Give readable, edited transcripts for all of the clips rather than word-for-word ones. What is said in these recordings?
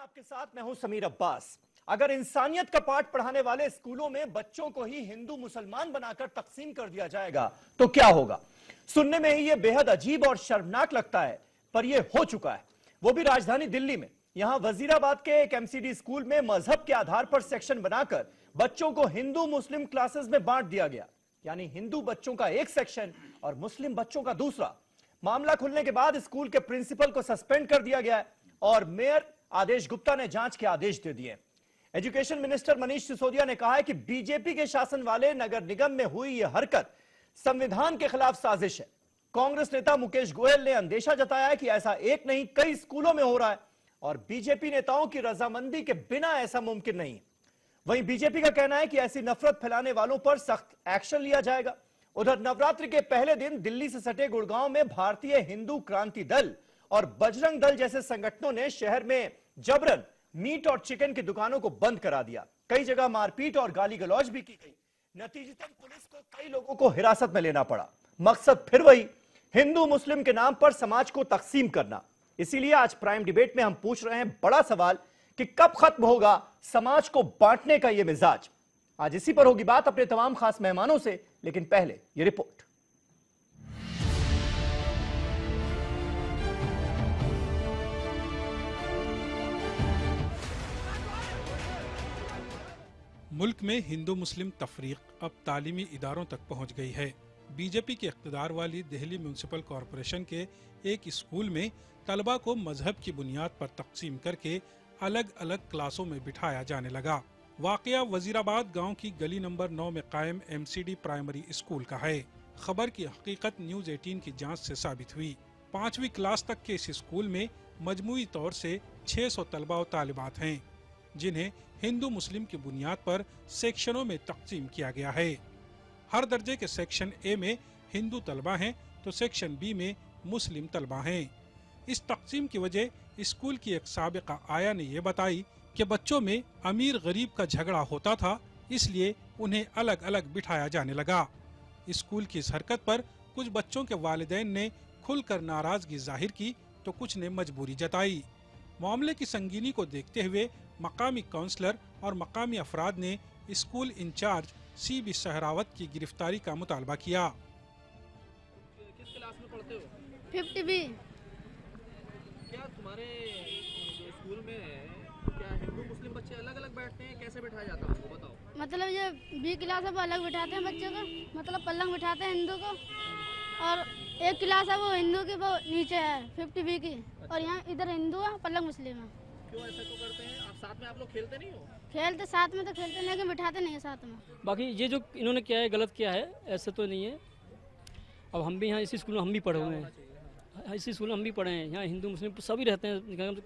आपके साथ मैं हूं समीर अब्बास। अगर इंसानियत का पाठ पढ़ाने वाले स्कूलों में बच्चों को ही हिंदू मुसलमान बनाकर तकसीम कर दिया जाएगा तो क्या होगा? सुनने में ही यह बेहद अजीब और शर्मनाक लगता है, पर यह हो चुका है, वो भी राजधानी दिल्ली में। यहां वजीराबाद के एक एमसीडी स्कूल में मजहब के आधार पर सेक्शन बनाकर बच्चों को हिंदू मुस्लिम क्लासेस में बांट दिया गया, यानी हिंदू बच्चों का एक सेक्शन और मुस्लिम बच्चों का दूसरा। मामला खुलने के बाद स्कूल के प्रिंसिपल को सस्पेंड कर दिया गया है और मेयर आदेश गुप्ता ने जांच के आदेश दे दिए। एजुकेशन मिनिस्टर मनीष सिसोदिया ने कहा है कि बीजेपी के शासन वाले नगर निगम में हुई यह हरकत संविधान के खिलाफ साजिश है। कांग्रेस नेता मुकेश गोयल ने अंदेशा जताया है कि ऐसा एक नहीं कई स्कूलों में हो रहा है और बीजेपी नेताओं की रजामंदी के बिना ऐसा मुमकिन नहीं। वहीं बीजेपी का कहना है कि ऐसी नफरत फैलाने वालों पर सख्त एक्शन लिया जाएगा। उधर नवरात्रि के पहले दिन दिल्ली से सटे गुड़गांव में भारतीय हिंदू क्रांति दल और बजरंग दल जैसे संगठनों ने शहर में जबरन मीट और चिकन की दुकानों को बंद करा दिया। कई जगह मारपीट और गाली गलौज भी की गई। नतीजतन पुलिस को कई लोगों को हिरासत में लेना पड़ा। मकसद फिर वही, हिंदू मुस्लिम के नाम पर समाज को तकसीम करना। इसीलिए आज प्राइम डिबेट में हम पूछ रहे हैं बड़ा सवाल कि कब खत्म होगा समाज को बांटने का यह मिजाज। आज इसी पर होगी बात अपने तमाम खास मेहमानों से, लेकिन पहले यह रिपोर्ट। मुल्क में हिंदू मुस्लिम तफरीक अब तालीमी इदारों तक पहुंच गई है। बीजेपी के इख्तिदार वाली दिल्ली म्यूनिसिपल कॉरपोरेशन के एक स्कूल में तलबा को मजहब की बुनियाद पर तकसीम करके अलग अलग क्लासों में बिठाया जाने लगा। वाकया वजीराबाद गांव की गली नंबर 9 में कायम एमसीडी प्राइमरी स्कूल का है। खबर की हकीकत न्यूज 18 की जांच से साबित हुई। 5वीं क्लास तक के इस स्कूल में मजमूई तौर से 600 तलबा और तालिबात हैं, जिन्हें हिंदू मुस्लिम की बुनियाद पर सेक्शनों में तकसीम किया गया है। हर दर्जे के सेक्शन ए में हिंदू तलबा हैं तो सेक्शन बी में मुस्लिम तलबा हैं। इस तकसीम की वजह स्कूल की एक साबिका आया ने यह बताई कि बच्चों में अमीर गरीब का झगड़ा होता था, इसलिए उन्हें अलग अलग बिठाया जाने लगा। स्कूल की इस हरकत पर कुछ बच्चों के वालिदैन ने खुलकर नाराजगी जाहिर की तो कुछ ने मजबूरी जताई। मामले की संगीनी को देखते हुए मकामी काउंसलर और मकामी अफराद ने स्कूल इंचार्ज CB सहरावत की गिरफ्तारी का मुतालबा किया। किस क्लास में पढ़ते हो? 50B। क्या तुम्हारे जो स्कूल में है, क्या हिंदू मुस्लिम बच्चे अलग अलग बैठते हैं? कैसे बिठाया जाता है हमको बताओ। मतलब ये B क्लास है वो अलग बिठाते हैं बच्चों को, मतलब पलंग बिठाते हैं हिंदू को, और एक क्लास है वो हिंदू की वो नीचे है 50B की। अच्छा। और यहाँ इधर हिंदू है पलंग मुस्लिम है। क्यों ऐसा क्यों करते हैं? आप साथ में आप लोग खेलते नहीं हो? खेलते साथ में तो खेलते नहीं, लेकिन बिठाते नहीं है साथ में। बाकी ये जो इन्होंने किया है गलत किया है, ऐसा तो नहीं है। अब हम भी यहाँ इसी स्कूल में हम भी पढ़े हुए हैं, इसी स्कूल में हम भी पढ़े हैं। यहाँ हिंदू मुस्लिम सभी रहते हैं,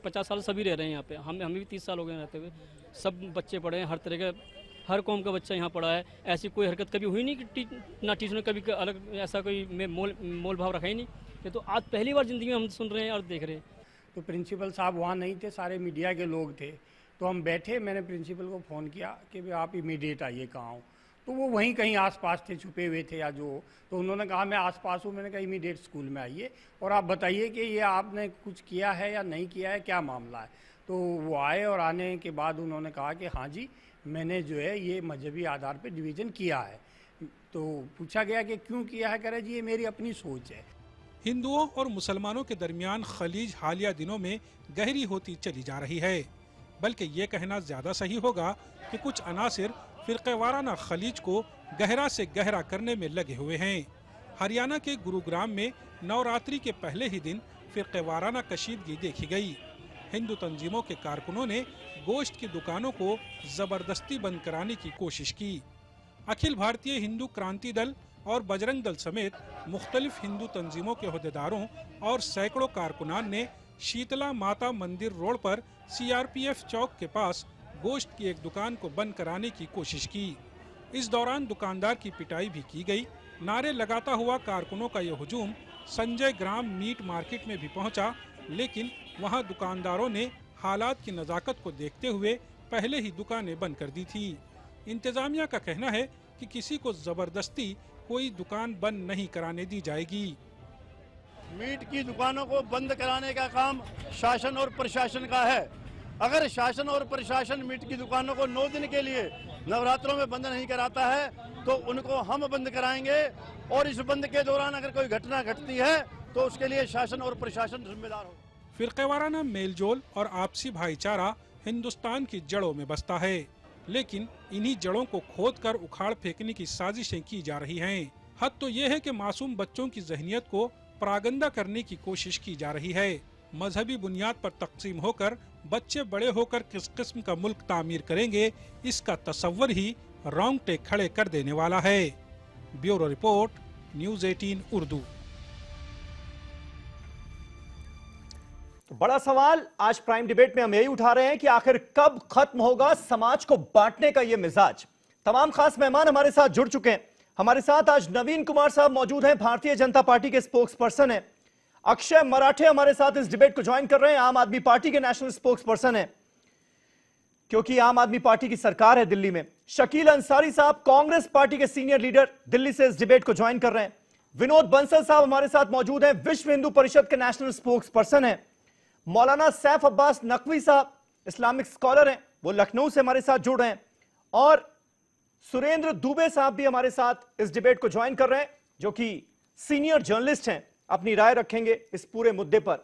50 साल सभी रह रहे हैं यहाँ पे। हमें भी 30 साल हो गए रहते हुए। सब बच्चे पढ़े हैं, हर तरह के हर कौम का बच्चा यहाँ पढ़ा है। ऐसी कोई हरकत कभी हुई नहीं कि ना टीचर ने कभी अलग ऐसा कोई मोल भाव रखा ही नहीं। ये तो आज पहली बार ज़िंदगी में हम सुन रहे हैं और देख रहे हैं। तो प्रिंसिपल साहब वहाँ नहीं थे, सारे मीडिया के लोग थे। तो हम बैठे, मैंने प्रिंसिपल को फ़ोन किया कि भाई आप इमीडिएट आइए कहाँ हो। तो वो वहीं कहीं आसपास थे, छुपे हुए थे या जो। तो उन्होंने कहा मैं आसपास हूँ। मैंने कहा इमीडिएट स्कूल में आइए और आप बताइए कि ये आपने कुछ किया है या नहीं किया है, क्या मामला है। तो वो आए और आने के बाद उन्होंने कहा कि हाँ जी मैंने जो है ये मजहबी आधार पर डिवीज़न किया है। तो पूछा गया कि क्यों किया है, कह जी ये मेरी अपनी सोच है। हिंदुओं और मुसलमानों के दरमियान खलीज हालिया दिनों में गहरी होती चली जा रही है। बल्कि ये कहना ज्यादा सही होगा कि कुछ अनासिर फिरक़ेवाराना खलीज को गहरा से गहरा करने में लगे हुए हैं। हरियाणा के गुरुग्राम में नवरात्रि के पहले ही दिन फिरक़ेवाराना कशीदगी देखी गई। हिंदू तंजीमों के कारकुनों ने गोश्त की दुकानों को जबरदस्ती बंद कराने की कोशिश की। अखिल भारतीय हिंदू क्रांति दल और बजरंग दल समेत मुख्तलिफ हिंदू तंजीमों के अहदेदारों और सैकड़ों कारकुनान ने शीतला माता मंदिर रोड पर CRPF चौक के पास गोश्त की एक दुकान को बंद कराने की कोशिश की। इस दौरान दुकानदार की पिटाई भी की गई। नारे लगाता हुआ कारकुनों का यह हुजूम संजय ग्राम मीट मार्केट में भी पहुंचा, लेकिन वहां दुकानदारों ने हालात की नज़ाकत को देखते हुए पहले ही दुकानें बंद कर दी थी। इंतजामिया का कहना है कि किसी को जबरदस्ती कोई दुकान बंद नहीं कराने दी जाएगी। मीट की दुकानों को बंद कराने का काम शासन और प्रशासन का है। अगर शासन और प्रशासन मीट की दुकानों को 9 दिन के लिए नवरात्रों में बंद नहीं कराता है तो उनको हम बंद कराएंगे, और इस बंद के दौरान अगर कोई घटना घटती है तो उसके लिए शासन और प्रशासन जिम्मेदार हो। फिरकेवाराना मेलजोल और आपसी भाईचारा हिंदुस्तान की जड़ों में बसता है, लेकिन इन्हीं जड़ों को खोदकर उखाड़ फेंकने की साजिशें की जा रही हैं। हद तो ये है कि मासूम बच्चों की जहनियत को परागंदा करने की कोशिश की जा रही है। मजहबी बुनियाद पर तकसीम होकर बच्चे बड़े होकर किस किस्म का मुल्क तामीर करेंगे, इसका तस्वर ही रोंगटे खड़े कर देने वाला है। Bureau report, news 18 Urdu. बड़ा सवाल आज प्राइम डिबेट में हम यही उठा रहे हैं कि आखिर कब खत्म होगा समाज को बांटने का यह मिजाज। तमाम खास मेहमान हमारे साथ जुड़ चुके हैं। हमारे साथ आज नवीन कुमार साहब मौजूद हैं, भारतीय जनता पार्टी के स्पोक्स पर्सन हैं। अक्षय मराठे हमारे साथ इस डिबेट को ज्वाइन कर रहे हैं, आम आदमी पार्टी के नेशनल स्पोक्स पर्सन हैं, क्योंकि आम आदमी पार्टी की सरकार है दिल्ली में। शकील अंसारी साहब कांग्रेस पार्टी के सीनियर लीडर दिल्ली से इस डिबेट को ज्वाइन कर रहे हैं। विनोद बंसल साहब हमारे साथ मौजूद हैं, विश्व हिंदू परिषद के नेशनल स्पोक्स पर्सन हैं। मौलाना सैफ अब्बास नकवी साहब इस्लामिक स्कॉलर हैं, वो लखनऊ से हमारे साथ जुड़ रहे हैं। और सुरेंद्र दुबे साहब भी हमारे साथ इस डिबेट को ज्वाइन कर रहे हैं, जो कि सीनियर जर्नलिस्ट हैं, अपनी राय रखेंगे इस पूरे मुद्दे पर।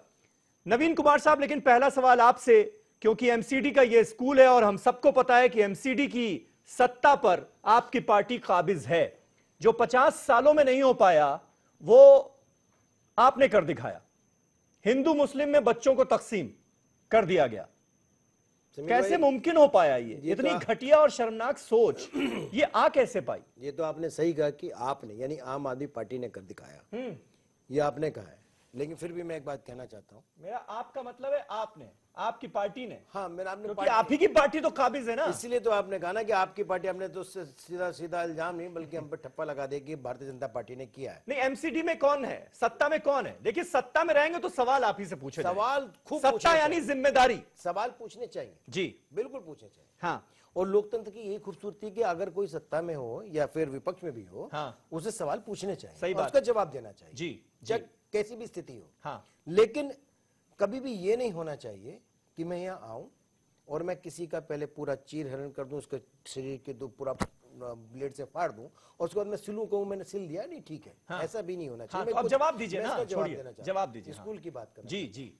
नवीन कुमार साहब, लेकिन पहला सवाल आपसे, क्योंकि एमसीडी का यह स्कूल है और हम सबको पता है कि एमसीडी की सत्ता पर आपकी पार्टी काबिज है। जो 50 सालों में नहीं हो पाया वो आपने कर दिखाया। हिंदू मुस्लिम में बच्चों को तकसीम कर दिया गया। कैसे मुमकिन हो पाया ये इतनी घटिया और शर्मनाक सोच ये आ कैसे पाई? ये तो आपने सही कहा कि आपने, यानी आम आदमी पार्टी ने कर दिखाया, ये आपने कहा है। लेकिन फिर भी मैं एक बात कहना चाहता हूँ। मेरा आपका मतलब है आपने, आपकी पार्टी ने। हाँ, मैंने आपने क्योंकि आप ही की पार्टी तो काबिज है ना, इसलिए तो आपने कहा ना कि आपकी पार्टी, हमने तो सीधा सीधा इल्जाम नहीं बल्कि हम पर ठप्पा लगा दे कि भारतीय जनता पार्टी ने किया है। नहीं, एमसीडी में कौन है, सत्ता में कौन है? देखिए, सत्ता में रहेंगे तो सवाल आप ही से पूछे, सवाल खूब, सत्ता यानी जिम्मेदारी, सवाल पूछने चाहिए जी, बिल्कुल पूछने चाहिए। हाँ, और लोकतंत्र की यही खूबसूरती कि अगर कोई सत्ता में हो या फिर विपक्ष में भी हो, हाँ, उसे सवाल पूछने चाहिए, सही बात, उसका जवाब देना चाहिए जी, जब कैसी भी स्थिति हो। हाँ, लेकिन कभी भी ये नहीं होना चाहिए कि मैं यहाँ आऊं और मैं किसी का पहले पूरा चीर हरण कर दूं, उसके शरीर के दो पूरा ब्लेड से फाड़ दूं और उसके बाद मैं सिलूं, कहूं मैंने सिल दिया, नहीं ठीक है। हाँ, ऐसा भी नहीं होना चाहिए। हाँ, तो अब जवाब दीजिए ना, छोड़िए, जवाब दीजिए। स्कूल की बात करें जी जी,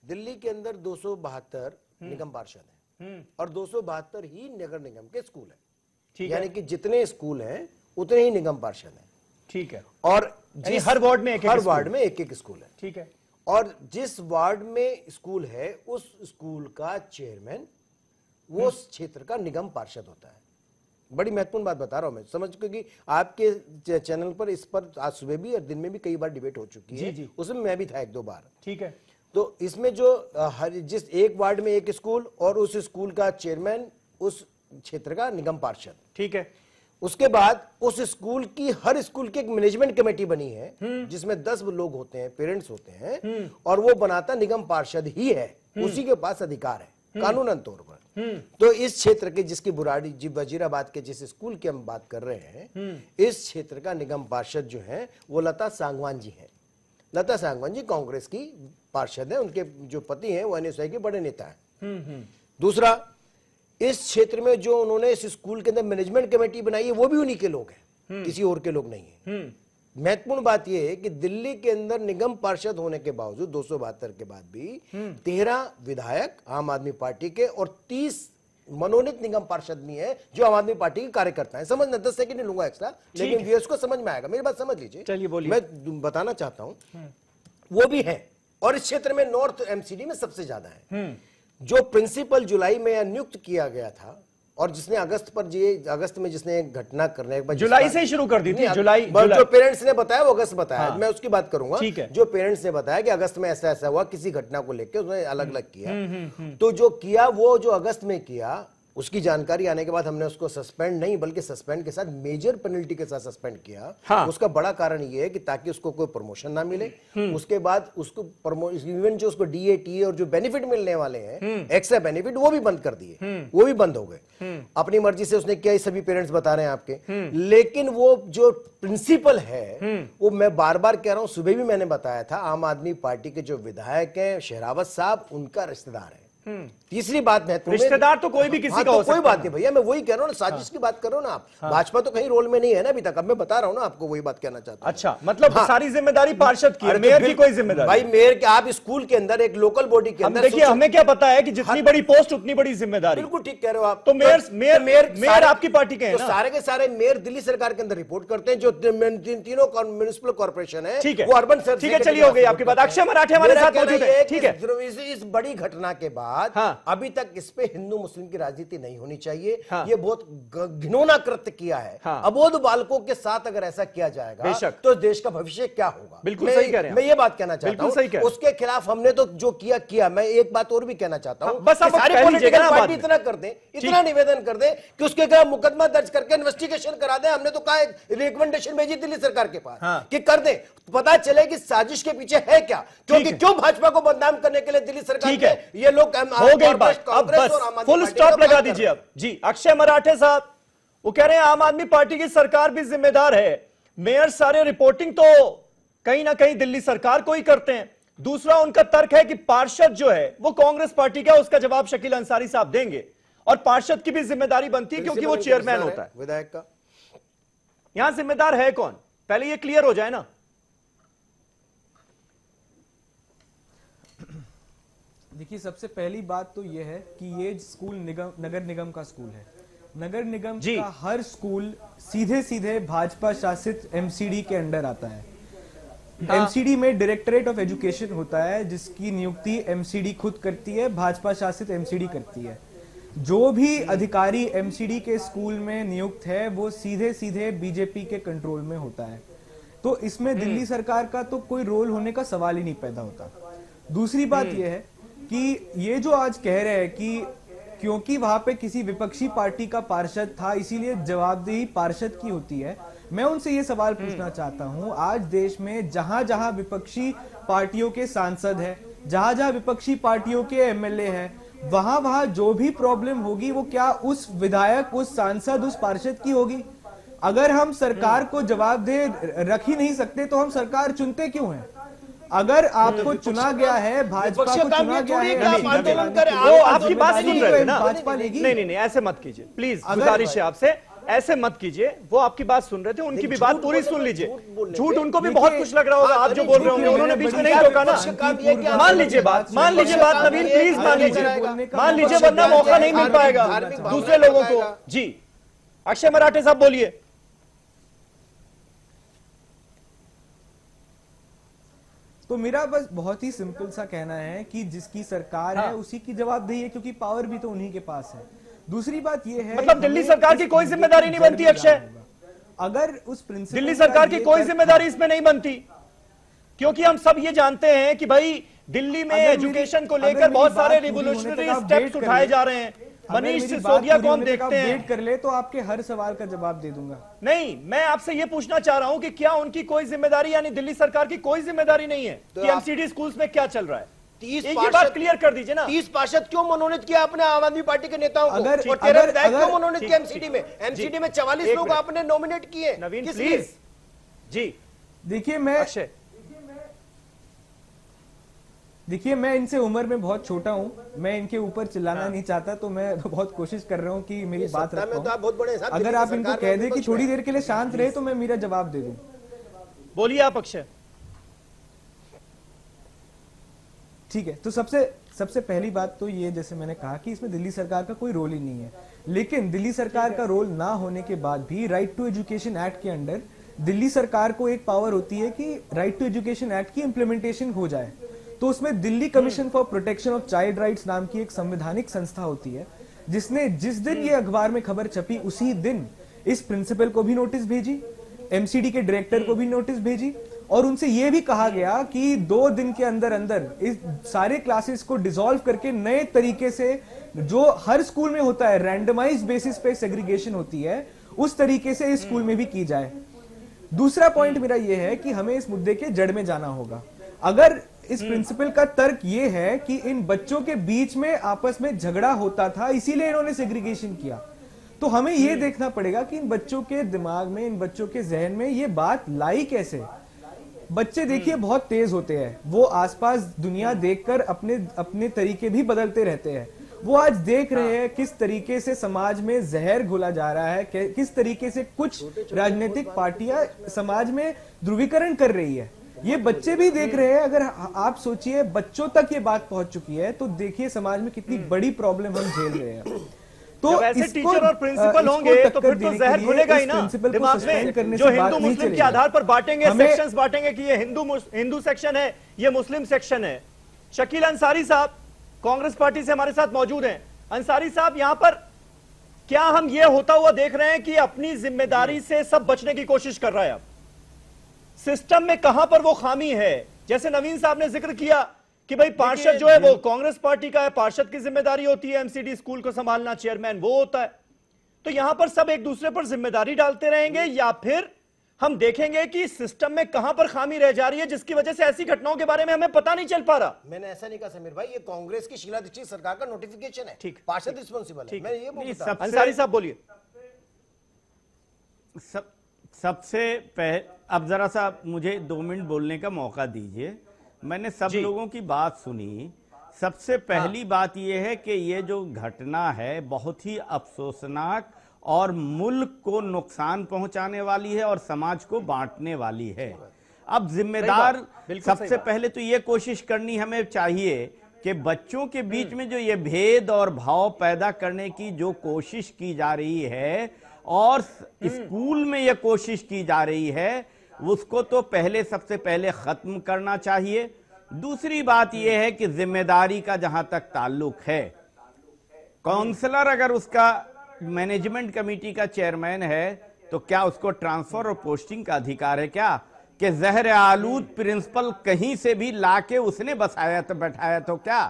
दिल्ली के अंदर 272 निगम पार्षद है और 272 ही नगर निगम के स्कूल है, यानी कि जितने स्कूल हैं उतने ही निगम पार्षद हैं। ठीक है, और हर वार्ड में एक एक स्कूल है। ठीक है, और जिस वार्ड में स्कूल है उस स्कूल का चेयरमैन वो उस क्षेत्र का निगम पार्षद होता है। बड़ी महत्वपूर्ण बात बता रहा हूं मैं, समझ, क्योंकि आपके चैनल पर इस पर आज सुबह भी और दिन में भी कई बार डिबेट हो चुकी है, जी, उसमें मैं भी था 1-2 बार। ठीक है, तो इसमें जो जिस एक वार्ड में एक स्कूल और उस स्कूल का चेयरमैन उस क्षेत्र का निगम पार्षद। ठीक है, उसके बाद उस स्कूल की, हर स्कूल की एक मैनेजमेंट कमेटी बनी है जिसमें 10 लोग होते हैं, पेरेंट्स होते हैं, और वो बनाता निगम पार्षद ही है, उसी के पास अधिकार है कानूनन तौर पर। तो इस क्षेत्र के, जिसकी बुराड़ी जी वजीराबाद के जिस स्कूल की हम बात कर रहे हैं, इस क्षेत्र का निगम पार्षद जो है वो लता सांगवान जी है। लता सांगवान जी कांग्रेस की पार्षद है, उनके जो पति हैं वो एनएसआई के बड़े नेता हैं। दूसरा, इस क्षेत्र में जो उन्होंने इस स्कूल के अंदर मैनेजमेंट कमेटी बनाई है वो भी उन्हीं के लोग हैं, किसी और के लोग नहीं है। महत्वपूर्ण बात यह है कि दिल्ली के अंदर निगम पार्षद होने के बावजूद 272 के बाद भी 13 विधायक आम आदमी पार्टी के और 30 मनोनीत निगम पार्षद भी है जो आम आदमी पार्टी के कार्यकर्ता है। समझना, 10 सेकंड नहीं लूंगा एक्स्ट्रा, लेकिन व्यूअर्स को समझ में आएगा, मेरी बात समझ लीजिए। चलिए बोलिए। मैं बताना चाहता हूं वो भी है, और इस क्षेत्र में नॉर्थ एमसीडी में सबसे ज्यादा है। जो प्रिंसिपल जुलाई में नियुक्त किया गया था और जिसने अगस्त में जिसने घटना करने के बाद, जुलाई से ही शुरू कर दी थी, जुलाई जो पेरेंट्स ने बताया वो अगस्त बताया, मैं उसकी बात करूंगा। जो पेरेंट्स ने बताया कि अगस्त में ऐसा ऐसा हुआ, किसी घटना को लेकर उसने अलग अलग किया, तो जो किया वो जो अगस्त में किया, उसकी जानकारी आने के बाद हमने उसको सस्पेंड नहीं बल्कि सस्पेंड के साथ मेजर पेनल्टी के साथ सस्पेंड किया। हाँ। उसका बड़ा कारण ये है कि ताकि उसको कोई प्रमोशन ना मिले, उसके बाद उसको इवन जो उसको डीए और जो बेनिफिट मिलने वाले हैं, एक्स्ट्रा बेनिफिट, वो भी बंद कर दिए, वो भी बंद हो गए। अपनी मर्जी से उसने किया, सभी पेरेंट्स बता रहे हैं आपके। लेकिन वो जो प्रिंसिपल है वो मैं बार बार कह रहा हूं, सुबह भी मैंने बताया था, आम आदमी पार्टी के जो विधायक हैं शहरावत साहब, उनका रिश्तेदार है। तीसरी बात महत्वपूर्ण, रिश्तेदार तो कोई भी किसी का हो सकता कोई बात नहीं भैया, मैं वही कह रहा हूँ ना, साजिश की बात करो ना आप। भाजपा तो कहीं रोल में नहीं है ना अभी तक, अब मैं बता रहा हूँ ना आपको, वही बात कहना चाहता हूँ। अच्छा, मतलब सारी जिम्मेदारी पार्षद की है, अरे मेयर की कोई जिम्मेदारी? भाई मेयर के, आप स्कूल के अंदर एक लोकल बॉडी के अंदर, देखिए हमें क्या पता है कि जितनी बड़ी पोस्ट उतनी बड़ी जिम्मेदारी। बिल्कुल ठीक कह रहे हो आप। तो मेयर आपकी पार्टी के हैं ना? सारे के सारे मेयर दिल्ली सरकार के अंदर रिपोर्ट करते हैं, जो तीनों म्युनिसिपल कॉर्पोरेशन है, ठीक है, वो अर्बन सर्विस। ठीक है, चलिए हो गई आपकी बात। अक्षय मराठे हमारे साथ मौजूद है, ठीक है। इस बड़ी घटना के बाद अभी तक इस पे हिंदू मुस्लिम की राजनीति नहीं होनी चाहिए। ये बहुत घिनौना कृत्य किया है। अबोध बालकों के साथ अगर ऐसा किया जाएगा तो देश का भविष्य क्या होगा? बिल्कुल सही कह रहे हैं, मैं ये बात कहना चाहता हूं। उसके खिलाफ हमने तो जो किया, मैं एक बात और भी कहना चाहता हूं, बस आप सारी पॉलिटिकल पार्टी इतना कर दें, इतना निवेदन कर दें कि उसके खिलाफ मुकदमा दर्ज करके इन्वेस्टिगेशन करा दें। हमने तो कहा, रिकमेंडेशन भेजी दिल्ली सरकार के पास कि कर दें, पता चले कि साजिश के पीछे है क्या, क्योंकि क्यों भाजपा को बदनाम करने के लिए दिल्ली सरकार के ये लोग। हो गई बात, अब बस फुल स्टॉप लगा दीजिए अब जी। अक्षय मराठे साहब वो कह रहे हैं आम आदमी पार्टी की सरकार भी जिम्मेदार है, मेयर सारे रिपोर्टिंग तो कहीं ना कहीं दिल्ली सरकार को ही करते हैं। दूसरा उनका तर्क है कि पार्षद जो है वो कांग्रेस पार्टी का, उसका जवाब शकील अंसारी साहब देंगे, और पार्षद की भी जिम्मेदारी बनती है क्योंकि वो चेयरमैन होता है विधायक का। यहां जिम्मेदार है कौन, पहले ये क्लियर हो जाए ना। देखिए, सबसे पहली बात तो यह है कि ये स्कूल नगर निगम का स्कूल है। नगर निगम का हर स्कूल सीधे सीधे भाजपा शासित एमसीडी के अंडर आता है। एमसीडी में डायरेक्टरेट ऑफ एजुकेशन होता है, जिसकी नियुक्ति एमसीडी खुद करती है, भाजपा शासित एमसीडी करती है। जो भी अधिकारी एमसीडी के स्कूल में नियुक्त है वो सीधे सीधे बीजेपी के कंट्रोल में होता है। तो इसमें दिल्ली सरकार का तो कोई रोल होने का सवाल ही नहीं पैदा होता। दूसरी बात यह है कि ये जो आज कह रहे हैं कि क्योंकि वहां पे किसी विपक्षी पार्टी का पार्षद था इसीलिए जवाबदेही पार्षद की होती है, मैं उनसे ये सवाल पूछना चाहता हूं, आज देश में जहां जहां विपक्षी पार्टियों के सांसद हैं, जहां जहां विपक्षी पार्टियों के एमएलए हैं, वहां वहां जो भी प्रॉब्लम होगी वो क्या उस विधायक, उस सांसद, उस पार्षद की होगी? अगर हम सरकार को जवाबदेह रख ही नहीं सकते तो हम सरकार चुनते क्यों हैं? अगर आपको चुना गया है, भाजपा को चुना गया है, वो आपकी बात सुन रहे थे ना, भाजपा लेगी। नहीं, ऐसे मत कीजिए प्लीज, गुजारिश है आपसे, ऐसे मत कीजिए। वो आपकी बात सुन रहे थे, उनकी भी बात पूरी सुन लीजिए। झूठ उनको भी बहुत कुछ लग रहा होगा, आप जो बोल रहे होंगे, उन्होंने बीच में नहीं टोका ना। मान लीजिए बात नवीन, प्लीज मान लीजिए, वरना मौका नहीं मिल पाएगा दूसरे लोगों को। जी अक्षय मराठे साहब बोलिए। तो मेरा बस बहुत ही सिंपल सा कहना है कि जिसकी सरकार है उसी की जवाबदेही है, क्योंकि पावर भी तो उन्हीं के पास है। दूसरी बात यह है, मतलब दिल्ली सरकार की कोई जिम्मेदारी नहीं बनती अक्षय? अगर उस प्रिंसिपल, दिल्ली सरकार की कोई जिम्मेदारी इसमें नहीं बनती, क्योंकि हम सब ये जानते हैं कि भाई दिल्ली में एजुकेशन को लेकर बहुत सारे रिवोल्यूशनरी स्टेप्स उठाए जा रहे हैं। मनीष सिसोदिया को हम देखते हैं। वेट कर ले तो आपके हर सवाल का जवाब दे दूंगा। नहीं, मैं आपसे ये पूछना चाह रहा हूं कि क्या उनकी कोई जिम्मेदारी, यानी दिल्ली सरकार की कोई जिम्मेदारी नहीं है कि एमसीडी स्कूल्स में क्या चल रहा है? 30 ये बात क्लियर कर दीजिए ना। 30 पार्षद क्यों मनोनीत किया आपने आम आदमी पार्टी के नेताओं को? और 13 विधायक क्यों मनोनीत किया एमसीडी में? एमसीडी में 44 लोग आपने नॉमिनेट किए। नवीन प्लीज। जी देखिए, मैं इनसे उम्र में बहुत छोटा हूं, मैं इनके ऊपर चिल्लाना नहीं चाहता, तो मैं बहुत कोशिश कर रहा हूं कि मेरी बात रख पाऊं। अगर आप इनको कह दें कि थोड़ी देर के लिए शांत रहे तो मैं मेरा जवाब दे दूं। बोलिए आप अक्षय। ठीक है, तो सबसे पहली बात तो ये, जैसे मैंने कहा कि इसमें दिल्ली सरकार का कोई रोल ही नहीं है, लेकिन दिल्ली सरकार का रोल ना होने के बाद भी राइट टू एजुकेशन एक्ट के अंडर दिल्ली सरकार को एक पावर होती है कि राइट टू एजुकेशन एक्ट की इंप्लीमेंटेशन हो जाए। तो उसमें Delhi commission for protection of child rights नाम की एक संवैधानिक संस्था होती है, जिसने जिस दिन ये अखबार में खबर छपी उसी दिन इस प्रिंसिपल को भी नोटिस भेजी, एमसीडी के डायरेक्टर को भी नोटिस भेजी, और उनसे यह भी कहा गया कि 2 दिन के अंदर अंदर इस सारे क्लासेस को डिसॉल्व करके नए तरीके से, जो हर स्कूल में होता है, रैंडमाइज्ड बेसिस पे सेग्रीगेशन होती है, उस तरीके से इस स्कूल में भी की जाए। दूसरा पॉइंट मेरा यह है कि हमें इस मुद्दे के जड़ में जाना होगा। अगर इस प्रिंसिपल का तर्क ये है कि इन बच्चों के बीच में आपस में झगड़ा होता था इसीलिए इन्होंने सेग्रीगेशन किया, तो हमें ये देखना पड़ेगा कि इन बच्चों के दिमाग में, इन बच्चों के जहन में ये बात लाई कैसे। बच्चे देखिए बहुत तेज होते हैं, वो आसपास दुनिया देखकर अपने अपने तरीके भी बदलते रहते हैं। वो आज देख रहे हैं किस तरीके से समाज में जहर घोला जा रहा है, किस तरीके से कुछ राजनीतिक पार्टियां समाज में ध्रुवीकरण कर रही है, ये बच्चे भी देख रहे हैं। अगर आप सोचिए बच्चों तक ये बात पहुंच चुकी है तो देखिए समाज में कितनी बड़ी प्रॉब्लम हम झेल रहे हैं। तो ऐसे टीचर और प्रिंसिपल होंगे तो फिर तो जहर घुलेगा ही ना दिमाग में। जो हिंदू मुस्लिम के आधार पर बांटेंगे, सेक्शंस बांटेंगे कि ये हिंदू सेक्शन है, ये मुस्लिम सेक्शन है। शकील अंसारी साहब कांग्रेस पार्टी से हमारे साथ मौजूद हैं। अंसारी साहब, यहां पर क्या हम ये होता हुआ देख रहे हैं कि अपनी जिम्मेदारी से सब बचने की कोशिश कर रहा है? अब सिस्टम में कहां पर वो खामी है? जैसे नवीन साहब ने जिक्र किया कि भाई पार्षद जो है वो कांग्रेस पार्टी का है, पार्षद की जिम्मेदारी होती है एमसीडी स्कूल को संभालना, चेयरमैन वो होता है। तो यहां पर सब एक दूसरे पर जिम्मेदारी डालते रहेंगे या फिर हम देखेंगे कि सिस्टम में कहां पर खामी रह जा रही है जिसकी वजह से ऐसी घटनाओं के बारे में हमें पता नहीं चल पा रहा? मैंने ऐसा नहीं कहा समीर भाई, ये कांग्रेस की शीला दीक्षित सरकार का नोटिफिकेशन है। ठीक, पार्षद रिस्पॉन्सिबल है। मैं ये बोलता हूं। अंसारी साहब बोलिए। सबसे पहले अब जरा सा मुझे 2 मिनट बोलने का मौका दीजिए। मैंने सब लोगों की बात सुनी। सबसे पहली बात यह है कि ये जो घटना है बहुत ही अफसोसनाक और मुल्क को नुकसान पहुंचाने वाली है और समाज को बांटने वाली है। अब जिम्मेदार सबसे पहले तो ये कोशिश करनी हमें चाहिए कि बच्चों के बीच में जो ये भेद और भाव पैदा करने की जो कोशिश की जा रही है और स्कूल में ये कोशिश की जा रही है उसको तो पहले सबसे पहले खत्म करना चाहिए। दूसरी बात यह है कि जिम्मेदारी का जहां तक ताल्लुक है, काउंसलर अगर उसका मैनेजमेंट कमेटी का चेयरमैन है तो क्या उसको ट्रांसफर और पोस्टिंग का अधिकार है क्या? कि जहर आलूद प्रिंसिपल कहीं से भी लाके उसने बसाया तो बैठाया तो क्या?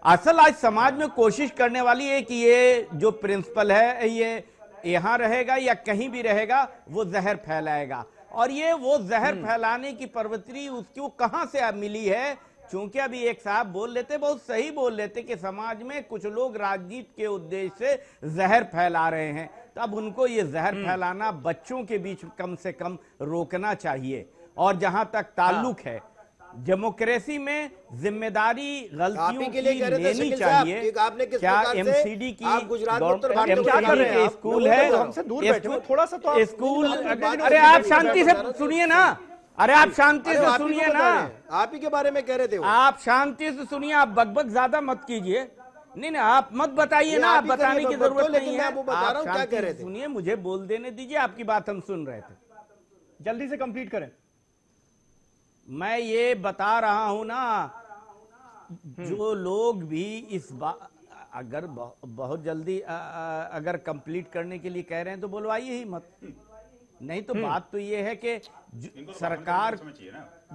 असल आज समाज में कोशिश करने वाली है कि ये जो प्रिंसिपल है ये यहां रहेगा या कहीं भी रहेगा वो जहर फैलाएगा। और ये वो जहर फैलाने की प्रवृत्ति उसको कहां से मिली है? क्योंकि अभी एक साहब बोल लेते, बहुत सही बोल लेते कि समाज में कुछ लोग राजनीति के उद्देश्य से जहर फैला रहे हैं, तो अब उनको ये जहर फैलाना बच्चों के बीच कम से कम रोकना चाहिए। और जहां तक ताल्लुक है डेमोक्रेसी में जिम्मेदारी गलतियों की लेनी चाहिए। क्या एमसीडी की स्कूल है? थोड़ा सा तो स्कूल, अरे आप शांति से सुनिए ना, अरे आप शांति से सुनिए ना, आप ही के बारे में कह रहे थे। आप शांति से सुनिए, आप बकबक ज्यादा मत कीजिए। नहीं नहीं आप मत बताइए ना, आप बताने की जरूरत नहीं है। आप शांति से सुनिए, मुझे बोल देने दीजिए, आपकी बात हम सुन रहे थे। जल्दी से कंप्लीट करें। मैं ये बता रहा हूं ना, जो लोग भी इस बात अगर बहुत जल्दी अगर कंप्लीट करने के लिए कह रहे हैं तो बोलवाइए ही मत। नहीं तो बात तो ये है कि सरकार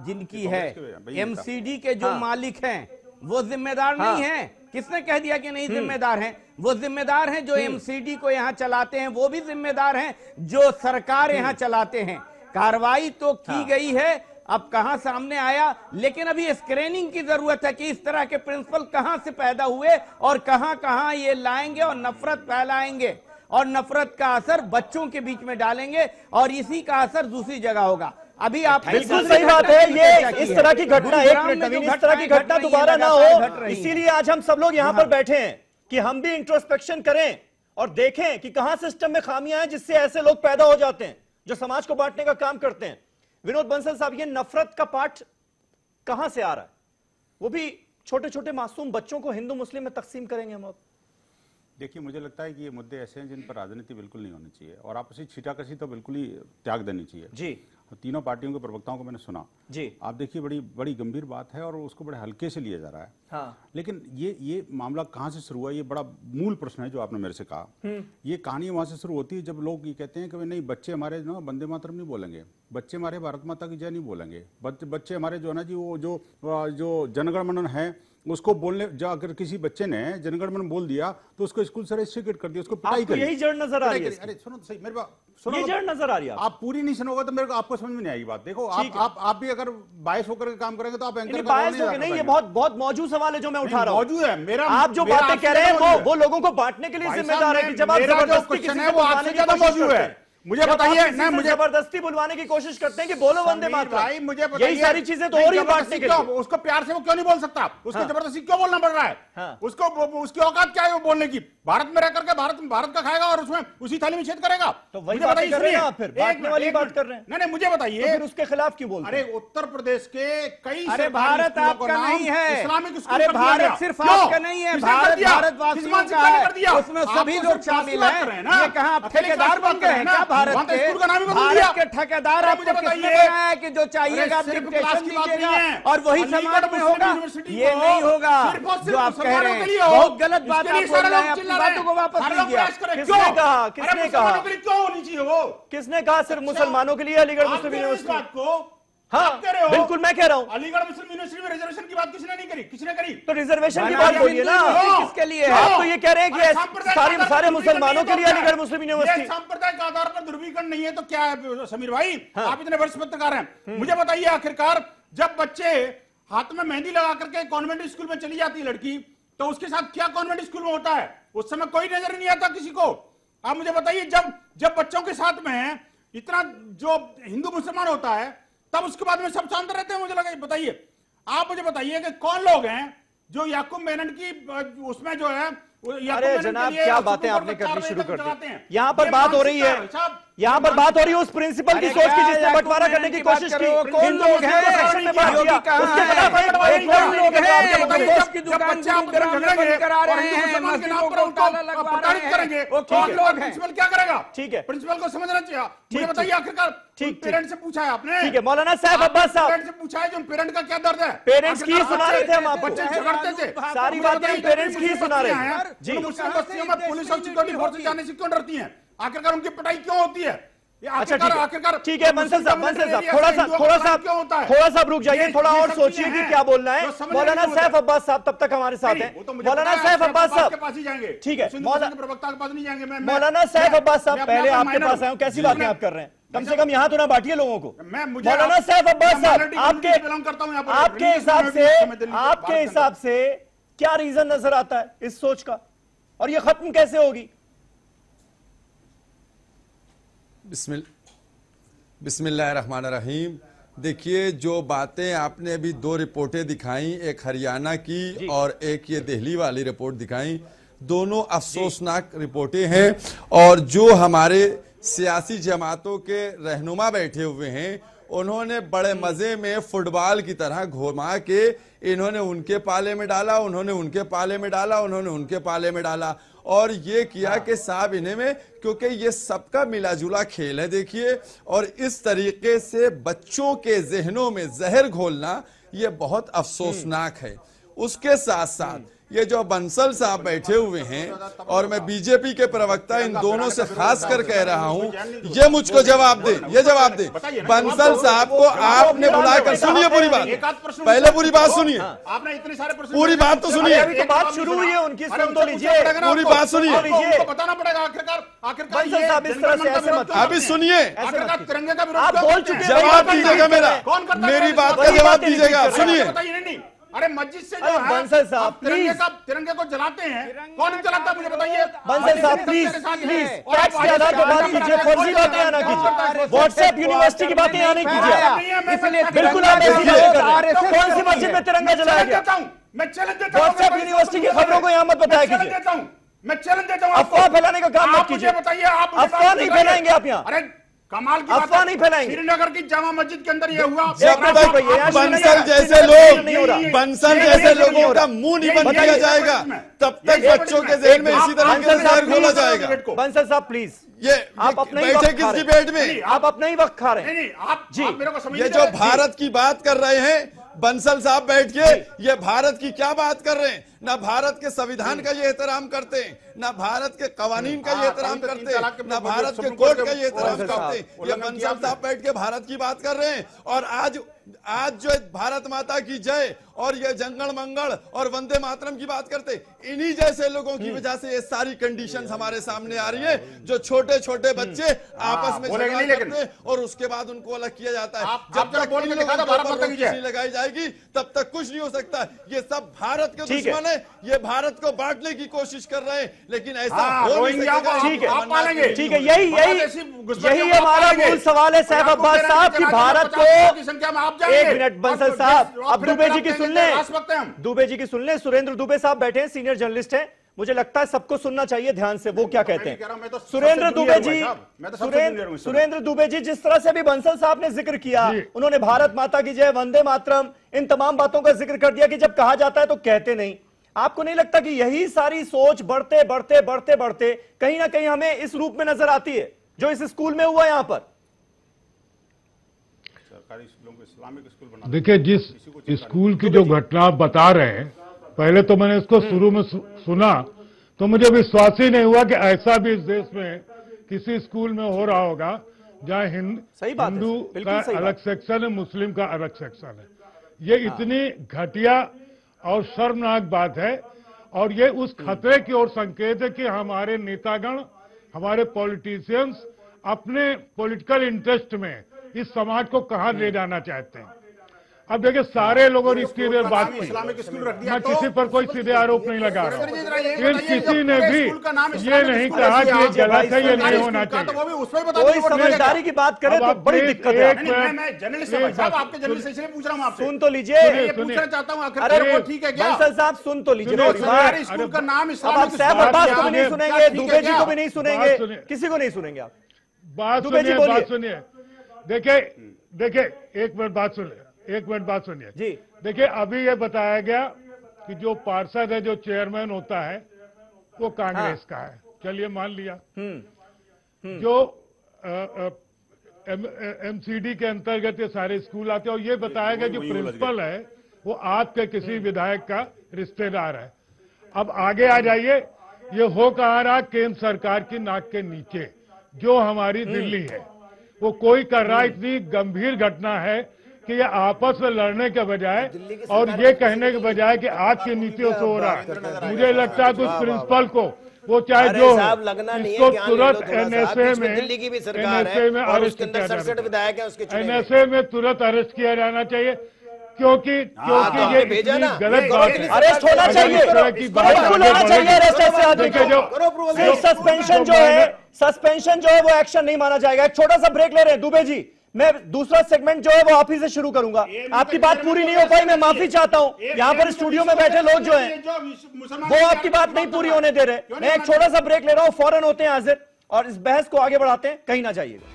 जिनकी है, एमसीडी के जो मालिक हैं वो जिम्मेदार नहीं है। किसने कह दिया कि नहीं जिम्मेदार हैं? वो जिम्मेदार हैं। जो एमसीडी को यहाँ चलाते हैं वो भी जिम्मेदार हैं, जो सरकार यहाँ चलाते हैं। कार्रवाई तो की गई है, अब कहां सामने आया, लेकिन अभी स्क्रीनिंग की जरूरत है कि इस तरह के प्रिंसिपल कहां से पैदा हुए और कहां कहां ये लाएंगे और नफरत फैलाएंगे और नफरत का असर बच्चों के बीच में डालेंगे और इसी का असर दूसरी जगह होगा। अभी आप बिल्कुल सही बात है। ये इस तरह की घटना, एक मिनट नवीन, इस तरह की घटना दोबारा ना हो, इसीलिए आज हम सब लोग यहां पर बैठे हैं कि हम भी इंट्रोस्पेक्शन करें और देखें कि कहां सिस्टम में खामियां हैं जिससे ऐसे लोग पैदा हो जाते हैं जो समाज को बांटने का काम करते हैं। विनोद बंसल साहब, ये नफरत का पाठ कहां से आ रहा है? वो भी छोटे छोटे मासूम बच्चों को हिंदू मुस्लिम में तकसीम करेंगे हम अब। देखिए, मुझे लगता है कि ये मुद्दे ऐसे हैं जिन पर राजनीति बिल्कुल नहीं होनी चाहिए और आपसी छीटाकशी तो बिल्कुल ही त्याग देनी चाहिए जी। तीनों पार्टियों के प्रवक्ताओं को मैंने सुना जी। आप देखिए, बड़ी बड़ी गंभीर बात है और उसको बड़े हल्के से लिया जा रहा है। हाँ। लेकिन ये मामला कहाँ से शुरू हुआ, ये बड़ा मूल प्रश्न है जो आपने मेरे से कहा। ये कहानी वहां से शुरू होती है जब लोग ये कहते हैं कि नहीं, बच्चे हमारे ना वंदे मातरम नहीं बोलेंगे, बच्चे हमारे भारत माता की जय नहीं बोलेंगे, बच्चे हमारे जो है ना जी वो जो जनगण मनन है उसको बोलने, जो अगर किसी बच्चे ने जनगण मन बोल दिया तो उसको स्कूल से रजिस्ट्रेट कर दिया, उसको पिटाई कर। यही जड़ नजर आ रही है। अरे सुनो तो सही मेरे बात, ये जड़ नजर आ रही है। आप पूरी नहीं सुनोगे तो मेरे को आपको समझ में नहीं आएगी बात। देखो, आप भी अगर बायस होकर के काम करेंगे तो आप एंकर नहीं, ये बहुत मौजूद सवाल है जो मैं उठा रहा हूं। मौजूद है मेरा, आप जो बातें कह रहे हैं वो लोगों को बांटने के लिए जिम्मेदार है कि जब आप जबरदस्ती किसी को वो आपसे ज्यादा मौजूद है। मुझे बताइए ना, मुझे जबरदस्ती बुलवाने की कोशिश करते हैं कि बोलो वंदे मातरम भाई, मुझे बताइए यही सारी चीजें तो हो रही है बांटने के लिए। उसको प्यार से वो क्यों नहीं बोल सकता? उसको जबरदस्ती क्यों बोलना पड़ रहा है? उसको उसकी औकात क्या है वो बोलने की? भारत में रह करके भारत का खाएगा और उसमें उसी थाली में छेद करेगा। तो वही बात कर रहे हैं आप, फिर बांटने वाली बात कर रहे हैं। नहीं, मुझे बताइए फिर उसके खिलाफ क्यों बोलते हैं? अरे उत्तर प्रदेश के कई, अरे भारत आपका नहीं है, इस्लामिक स्कूल, अरे भारत सिर्फ आपका नहीं है, भारत भारतवासियों का है, उसमें सभी लोग शामिल हैं। ये कहाँ आप ठेकेदार बन गए हैं क्या भारत के? भारत के ठेकेदार आपको किसने बनाया है कि जो चाहिएगा आप डिक्टेशन दीजिएगा और वही समाज में होगा? ये नहीं होगा जो आप कह रहे हैं, बहुत गलत बात आप बोल रहे हैं, अपनी बातों को वापस लीजिए। किसने कहा? किसने कहा? क्यों होनी चाहिए वो? किसने कहा सिर्फ मुसलमानों के लिए अलीगढ़ मुस्लिम यूनिवर्सिटी? हाँ, बिल्कुल मैं कह रहा हूँ। अलीगढ़ मुस्लिम यूनिवर्सिटी में रिजर्वेशन की बात किसने नहीं करी? किसने करी? तो रिजर्वेशन की बात बोलिए ना, किसके लिए है? आप तो ये कह रहे हैं कि सारे मुसलमानों के लिए अलीगढ़ मुस्लिम यूनिवर्सिटी। सांप्रदायिक आधार पर ध्रुवीकरण नहीं है तो क्या है समीर भाई? आप इतने वर्ष पत्रकार हैं, मुझे बताइए आखिरकार जब बच्चे हाथ में मेहंदी लगा करके कॉन्वेंट स्कूल में चली जाती है लड़की, तो उसके साथ क्या कॉन्वेंट स्कूल में होता है? उस समय कोई नजर नहीं आता किसी को। आप मुझे बताइए जब बच्चों के साथ में इतना जो हिंदू मुसलमान होता है तब उसके बाद में सब शांत रहते हैं। मुझे लगा बताइए, आप मुझे बताइए कि कौन लोग हैं जो याकूब मेनन की उसमें जो है, अरे जनाब क्या बातें आपने करनी शुरू कर दी। यहाँ पर बात हो रही है, यहाँ पर बात हो रही है उस प्रिंसिपल की सोच की जिसने बंटवारा करने की कोशिश की। कौन लोग हैं? क्या करेगा? ठीक है, प्रिंसिपल को समझना चाहिए। मुझे बताइए आखिरकार पेरेंट्स से पूछा है आपने? ठीक है, मौलाना साहब अब्बास साहब, पेरेंट्स से पूछा है जो पेरेंट का क्या दर्द है? पेरेंट्स की सुना रहे थे हम आपको, बच्चे झगड़ते थे, सारी बातें पेरेंट्स की सुना रहे हैं जी। मुस्लिम बस्तियों में पुलिस और सिक्योरिटी फोर्सेस जाने से क्यों डरती हैं? आखिरकार उनकी पिटाई क्यों होती है? अच्छा ठीक है, बंसल साहब थोड़ा सा रुक जाइए, थोड़ा और सोचिए कि क्या बोलना है। मौलाना सैफ अब्बास साहब तब तक हमारे साथ हैं। मौलाना सैफ अब्बास साहब के पास ही जाएंगे, ठीक है, प्रवक्ता के पास नहीं जाएंगे। मौलाना सैफ अब्बास साहब पहले आपके पास आए, कैसी बातें आप कर रहे हैं? कम से कम यहाँ तो ना बांटिए लोगों को। मौलाना सैफ अब्बास साहब आपके हिसाब से क्या रीजन नजर आता है इस सोच का, और ये खत्म कैसे होगी? बिस्मिल्लाहिर्रहमानिर्रहीम। देखिए, जो बातें आपने अभी दो रिपोर्टें दिखाई, एक हरियाणा की और एक ये दिल्ली वाली रिपोर्ट दिखाई, दोनों अफसोसनाक रिपोर्टें हैं। और जो हमारे सियासी जमातों के रहनुमा बैठे हुए हैं, उन्होंने बड़े मजे में फुटबॉल की तरह घुमा के इन्होंने उनके पाले में डाला, उन्होंने उनके पाले में डाला, उन्होंने उनके पाले में डाला, और ये किया कि साहब इन्हें में, क्योंकि ये सबका मिलाजुला खेल है। देखिए, और इस तरीके से बच्चों के जहनों में जहर घोलना ये बहुत अफसोसनाक है। उसके साथ साथ ये जो बंसल साहब बैठे हुए हैं, और मैं बीजेपी के प्रवक्ता इन दोनों से खास कर कह रहा हूं, ये मुझको जवाब दे, ये जवाब दे। बंसल साहब को आपने बुलाकर, सुनिए पूरी बात, पहले पूरी बात सुनिए, पूरी बात तो सुनिए, बात शुरू हुई है उनकी, सुन तो लीजिए, पूरी बात सुनिए, बताना पड़ेगा आखिरकार इस तरह से ऐसे मत, अभी सुनिए, तिरंगे का आप बोल चुके, जवाब दीजिएगा मेरा, मेरी बात का जवाब दीजिएगा, सुनिए। अरे मस्जिद से जो बंसल साहब तिरंगे को जलाते हैं, कौन जलाता है मुझे बताइए? बंसल साहब प्लीज फैक्ट्स के आधार पर बात कीजिए, फर्जी बातें आना कीजिए, व्हाट्सएप यूनिवर्सिटी की बातें आने कीजिए। बिल्कुल आप ऐसी बातें कर रहे हैं। कौन सी मस्जिद में तिरंगा जलाया गया? मैं चैलेंज देता हूं, व्हाट्सएप यूनिवर्सिटी की खबरों को यहाँ मत बताया कीजिए, मैं चैलेंज देता हूं, अफवाह फैलाने का काम मत कीजिए। बताइए, आप अफवाह नहीं फैलाएंगे आप यहाँ, अरे कमाल की अफवाह नहीं फैलाएंगे। श्रीनगर की जामा मस्जिद के अंदर ये हुआ, बंसल जैसे लोग, बंसल जैसे लोगों का मुंह नहीं बंद किया जाएगा, तब तक बच्चों के जहन में इसी तरह के जहर घोला जाएगा। बंसल साहब प्लीज, ये आप अपने बैठे किस डिबेट में, आप अपना ही वक्त खा रहे हैं। आप मेरे को समझ, ये जो भारत की बात कर रहे हैं बंसल साहब बैठ के, ये भारत की क्या बात कर रहे हैं? ना भारत के संविधान का ये एहतराम करते हैं, ना भारत के कवानीन का ये एहतराम करते हैं, ना भारत के कोर्ट का ये एहतराम करते हैं। ये बंसल साहब बैठ के भारत की बात कर रहे हैं, और आज जो भारत माता की जय और ये जंगल मंगल और वंदे मातरम की बात करते, इन्हीं जैसे लोगों की वजह से ये सारी कंडीशंस हमारे सामने आ रही है, जो छोटे छोटे बच्चे आपस में झगड़ा करते हैं और उसके बाद उनको अलग किया जाता है। जब तक रोक नहीं लगाई जाएगी तब तक कुछ नहीं हो सकता। ये सब भारत के दुश्मन है, हैं, ये भारत को बांटने की कोशिश कर रहे हैं, लेकिन ऐसा हो नहीं रोहिंग्या को सकेगा। ठीक है, आप पालेंगे। ठीक है, यही हमारा मूल सवाल है सैफ अब्बास साहब कि भारत को संख्या में आप एक मिनट बंसल साहब, अब दुबे जी की सुन लें, दुबे जी की सुन लें। सुरेंद्र दुबे साहब बैठे हैं, सीनियर जर्नलिस्ट हैं, मुझे लगता है सबको सुनना चाहिए ध्यान से वो क्या कहते हैं। सुरेंद्र दुबे जी, सुरेंद्र दुबे जी, जिस तरह से अभी बंसल साहब ने जिक्र किया, उन्होंने भारत माता की जय, वंदे मातरम, इन तमाम बातों का जिक्र कर दिया कि जब कहा जाता है तो कहते नहीं। आपको नहीं लगता कि यही सारी सोच बढ़ते बढ़ते बढ़ते बढ़ते कहीं ना कहीं हमें इस रूप में नजर आती है जो इस स्कूल में हुआ? यहां पर सरकारी स्कूलों को इस्लामिक स्कूल बना, देखिए जिस स्कूल की जो घटना आप बता रहे हैं, पहले तो मैंने इसको शुरू में सुना तो मुझे विश्वास ही नहीं हुआ कि ऐसा भी इस देश में किसी स्कूल में हो रहा होगा जहां हिंदू का अलग सेक्शन है, मुस्लिम का अलग सेक्शन है। ये इतनी घटिया और शर्मनाक बात है, और ये उस खतरे की ओर संकेत है कि हमारे नेतागण, हमारे पॉलिटिशियंस अपने पॉलिटिकल इंटरेस्ट में इस समाज को कहां ले जाना चाहते हैं। अब देखिए सारे लोगों ने इसकी बात की, मैं किसी पर कोई सीधे आरोप नहीं लगा रहा हूं, फिर किसी ने भी ये नहीं कहा कि ये गलत है, ये नहीं होना चाहिए। कोई समझदारी की बात करे तो बड़ी दिक्कत है। सुन तो लीजिए, पूछना चाहता हूँ, अरे ठीक है क्या बंसल साहब, सुन तो लीजिए। स्कूल का नाम अब आप सैफ अब्बास को भी नहीं सुनेंगे, दुबे जी को भी नहीं सुनेंगे, किसी को नहीं सुनेंगे आप। बात सुनिए, देखिए एक मिनट बात सुनिए जी। देखिए अभी ये बताया गया कि जो पार्षद है, जो चेयरमैन होता है, वो कांग्रेस का है, चलिए मान लिया। जो एमसीडी के अंतर्गत ये सारे स्कूल आते हैं, और ये बताया गया जो प्रिंसिपल है वो आपके किसी विधायक का रिश्तेदार है। अब आगे आ जाइए, ये हो कहा रहा केंद्र सरकार की नाक के नीचे जो हमारी दिल्ली है, वो कोई कर रहा। इतनी गंभीर घटना है कि ये आपस में लड़ने के बजाय और ये कहने के बजाय कि आपकी नीतियों से हो रहा है, मुझे लगता है कि उस प्रिंसिपल को वो चाहे जो इसको तुरंत एनएसए में अरेस्ट किया जाना, एनएसए में तुरंत अरेस्ट किया जाना चाहिए, क्योंकि ये गलत बात है। अरेस्ट होना चाहिए, सस्पेंशन जो है वो एक्शन नहीं माना जाएगा। एक छोटा सा ब्रेक ले रहे हैं दुबे जी, मैं दूसरा सेगमेंट जो है वो आप ही से शुरू करूंगा। आपकी बात पूरी नहीं हो पाई, मैं माफी चाहता हूं। यहाँ पर स्टूडियो में बैठे लोग जो हैं वो आपकी बात नहीं पूरी होने दे रहे। मैं एक छोटा सा ब्रेक ले रहा हूं, फौरन होते हैं हाजिर और इस बहस को आगे बढ़ाते हैं, कहीं ना जाइएगा।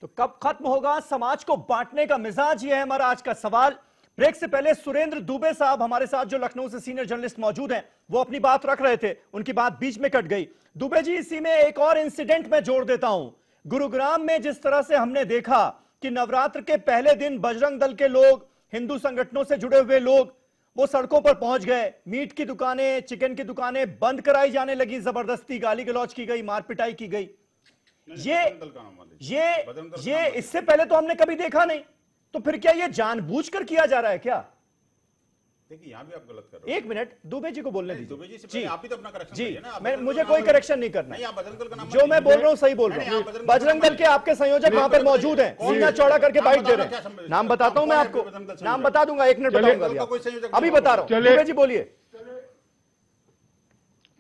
तो कब खत्म होगा समाज को बांटने का मिजाज? यह है हमारा आज का सवाल। ब्रेक से पहले सुरेंद्र दुबे साहब हमारे साथ जो लखनऊ से सीनियर जर्नलिस्ट मौजूद हैं, वो अपनी बात रख रहे थे, उनकी बात बीच में कट गई। दुबे जी, इसी में एक और इंसिडेंट में जोड़ देता हूं। गुरुग्राम में जिस तरह से हमने देखा कि नवरात्र के पहले दिन बजरंग दल के लोग, हिंदू संगठनों से जुड़े हुए लोग, वो सड़कों पर पहुंच गए। मीट की दुकानें, चिकन की दुकानें बंद कराई जाने लगी, जबरदस्ती गाली गलौज की गई, मार पिटाई की गई। ये इससे पहले तो हमने कभी देखा नहीं। तो फिर क्या ये जानबूझकर किया जा रहा है क्या? देखिए यहाँ भी आप गलत कर रहे हो। एक मिनट दुबे जी को बोलने दीजिए। दुबे जी से पहले आप ही तो अपना करेक्शन करिए ना। मैं मुझे कोई करेक्शन नहीं करना। नहीं, आप बजरंग दल का नाम जो मैं बोल रहा हूँ सही बोल रहा हूँ। बजरंग दल के आपके संयोजक वहां पर मौजूद हैं, सीना चौड़ा करके बाइट दे रहे हैं। नाम बताता हूँ मैं आपको, नाम बता दूंगा, एक मिनट बताऊंगा, अभी बता रहा हूँ। दुबे जी बोलिए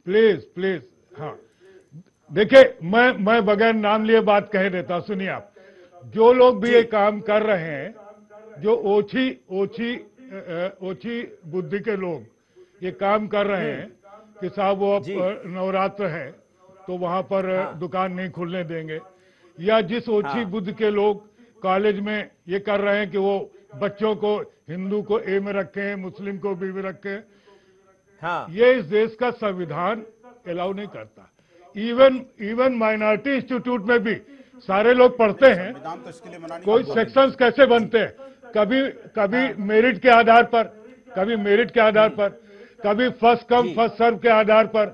प्लीज। हाँ देखिए, मैं बगैर नाम लिए बात कह देता। सुनिए आप, जो लोग भी ये काम कर रहे हैं, जो ओछी बुद्धि के लोग ये काम कर रहे हैं कि साहब वो नवरात्र है तो वहां पर दुकान नहीं खुलने देंगे, या जिस ओछी बुद्धि के लोग कॉलेज में ये कर रहे हैं कि वो बच्चों को, हिंदू को ए में रखें, मुस्लिम को बी में रखें, ये इस देश का संविधान अलाउ नहीं करता। इवन माइनॉरिटी इंस्टीट्यूट में भी सारे लोग पढ़ते हैं, कोई सेक्शंस कैसे बनते हैं, कभी मेरिट के आधार पर, कभी फर्स्ट कम फर्स्ट सर्व के आधार पर,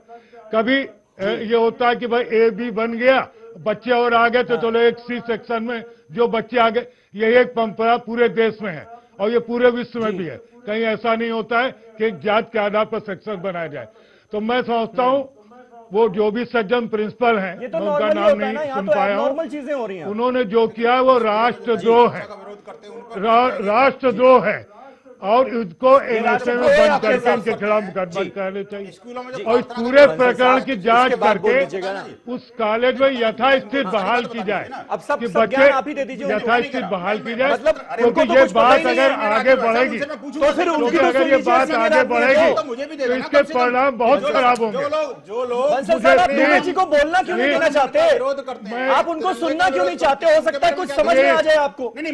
कभी ये होता है कि भाई ए बी बन गया, बच्चे और आ गए तो चलो एक सी सेक्शन में जो बच्चे आ गए। यही एक परंपरा पूरे देश में है और ये पूरे विश्व में भी है। कहीं ऐसा नहीं होता है कि एक जात के आधार पर सेक्शन बनाया जाए। तो मैं समझता हूं वो जो भी सज्जन प्रिंसिपल हैं, ये तो मैं उनका नॉर्मली नाम होता है ना, नहीं यहाँ सुन तो पाया हूँ। नॉर्मल चीजें हो रही हैं। उन्होंने जो किया है वो राष्ट्रद्रोह है, राष्ट्रद्रोह है, और उसको एनएसए में बंद करके इनके खिलाफ मुकदमा करने चाहिए और इस पूरे प्रकरण की जांच करके उस कॉलेज में यथास्थिति बहाल की जाए, कि बच्चे यथास्थिति बहाल की जाए, क्योंकि ये बात अगर आगे बढ़ेगी तो फिर अगर ये बात आगे बढ़ेगी तो इसके परिणाम बहुत खराब होंगे। दुबे जी को बोलना क्यों नहीं देना चाहते? आप उनको सुनना क्यों नहीं चाहते? हो सकता है कुछ समझ में आ जाए आपको। मेरी